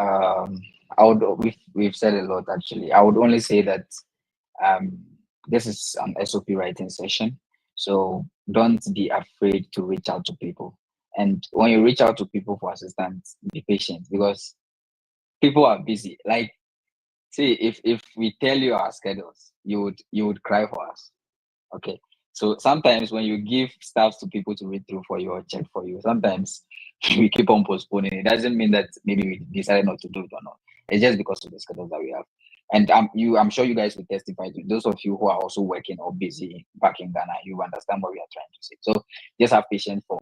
Um, we've said a lot actually. I would only say that um, this is an SOP writing session, so don't be afraid to reach out to people. And when you reach out to people for assistance, be patient because people are busy. Like, see, if we tell you our schedules, you would cry for us. Okay. So sometimes when you give stuff to people to read through for you or check for you, sometimes we keep on postponing. It doesn't mean that maybe we decided not to do it or not. It's just because of the schedule that we have. And I'm sure you guys will testify to those of you who are also working or busy back in Ghana, you understand what we are trying to say. So just have patience for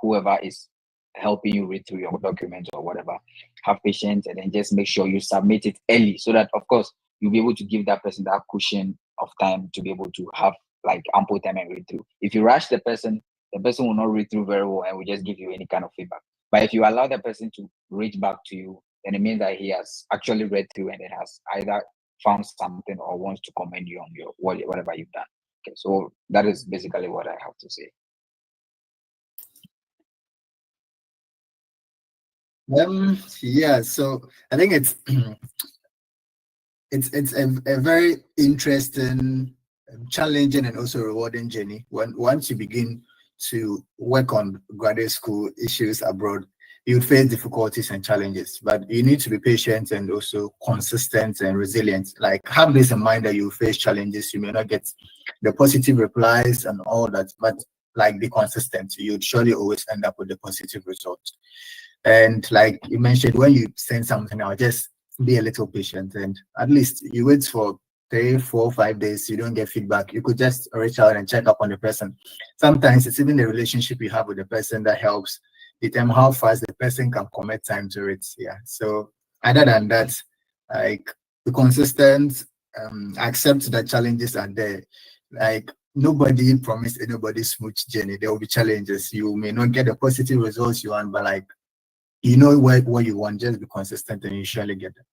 whoever is helping you read through your documents or whatever. Have patience and then just make sure you submit it early so that of course you'll be able to give that person that cushion of time to be able to have like ample time and read through. If you rush the person will not read through very well and will just give you any kind of feedback. But if you allow the person to reach back to you, then it means that he has actually read through and it has either found something or wants to commend you on your whatever you've done. Okay, so that is basically what I have to say. Yeah, so I think it's it's a very interesting, challenging, and also rewarding journey. Once you begin to work on graduate school issues abroad, you face difficulties and challenges, but you need to be patient and also consistent and resilient. Like, have this in mind that you face challenges, you may not get the positive replies and all that, but like, be consistent. You'd surely always end up with the positive results. And like you mentioned, when you send something out, just be a little patient, and at least you wait for 3, 4, 5 days, you don't get feedback. You could just reach out and check up on the person. Sometimes it's even the relationship you have with the person that helps determine how fast the person can commit time to it. Yeah. So other than that, like, be consistent, accept that challenges are there. Like, nobody promised anybody smooth journey. There will be challenges. You may not get the positive results you want, but like, you know what you want, just be consistent and you surely get them.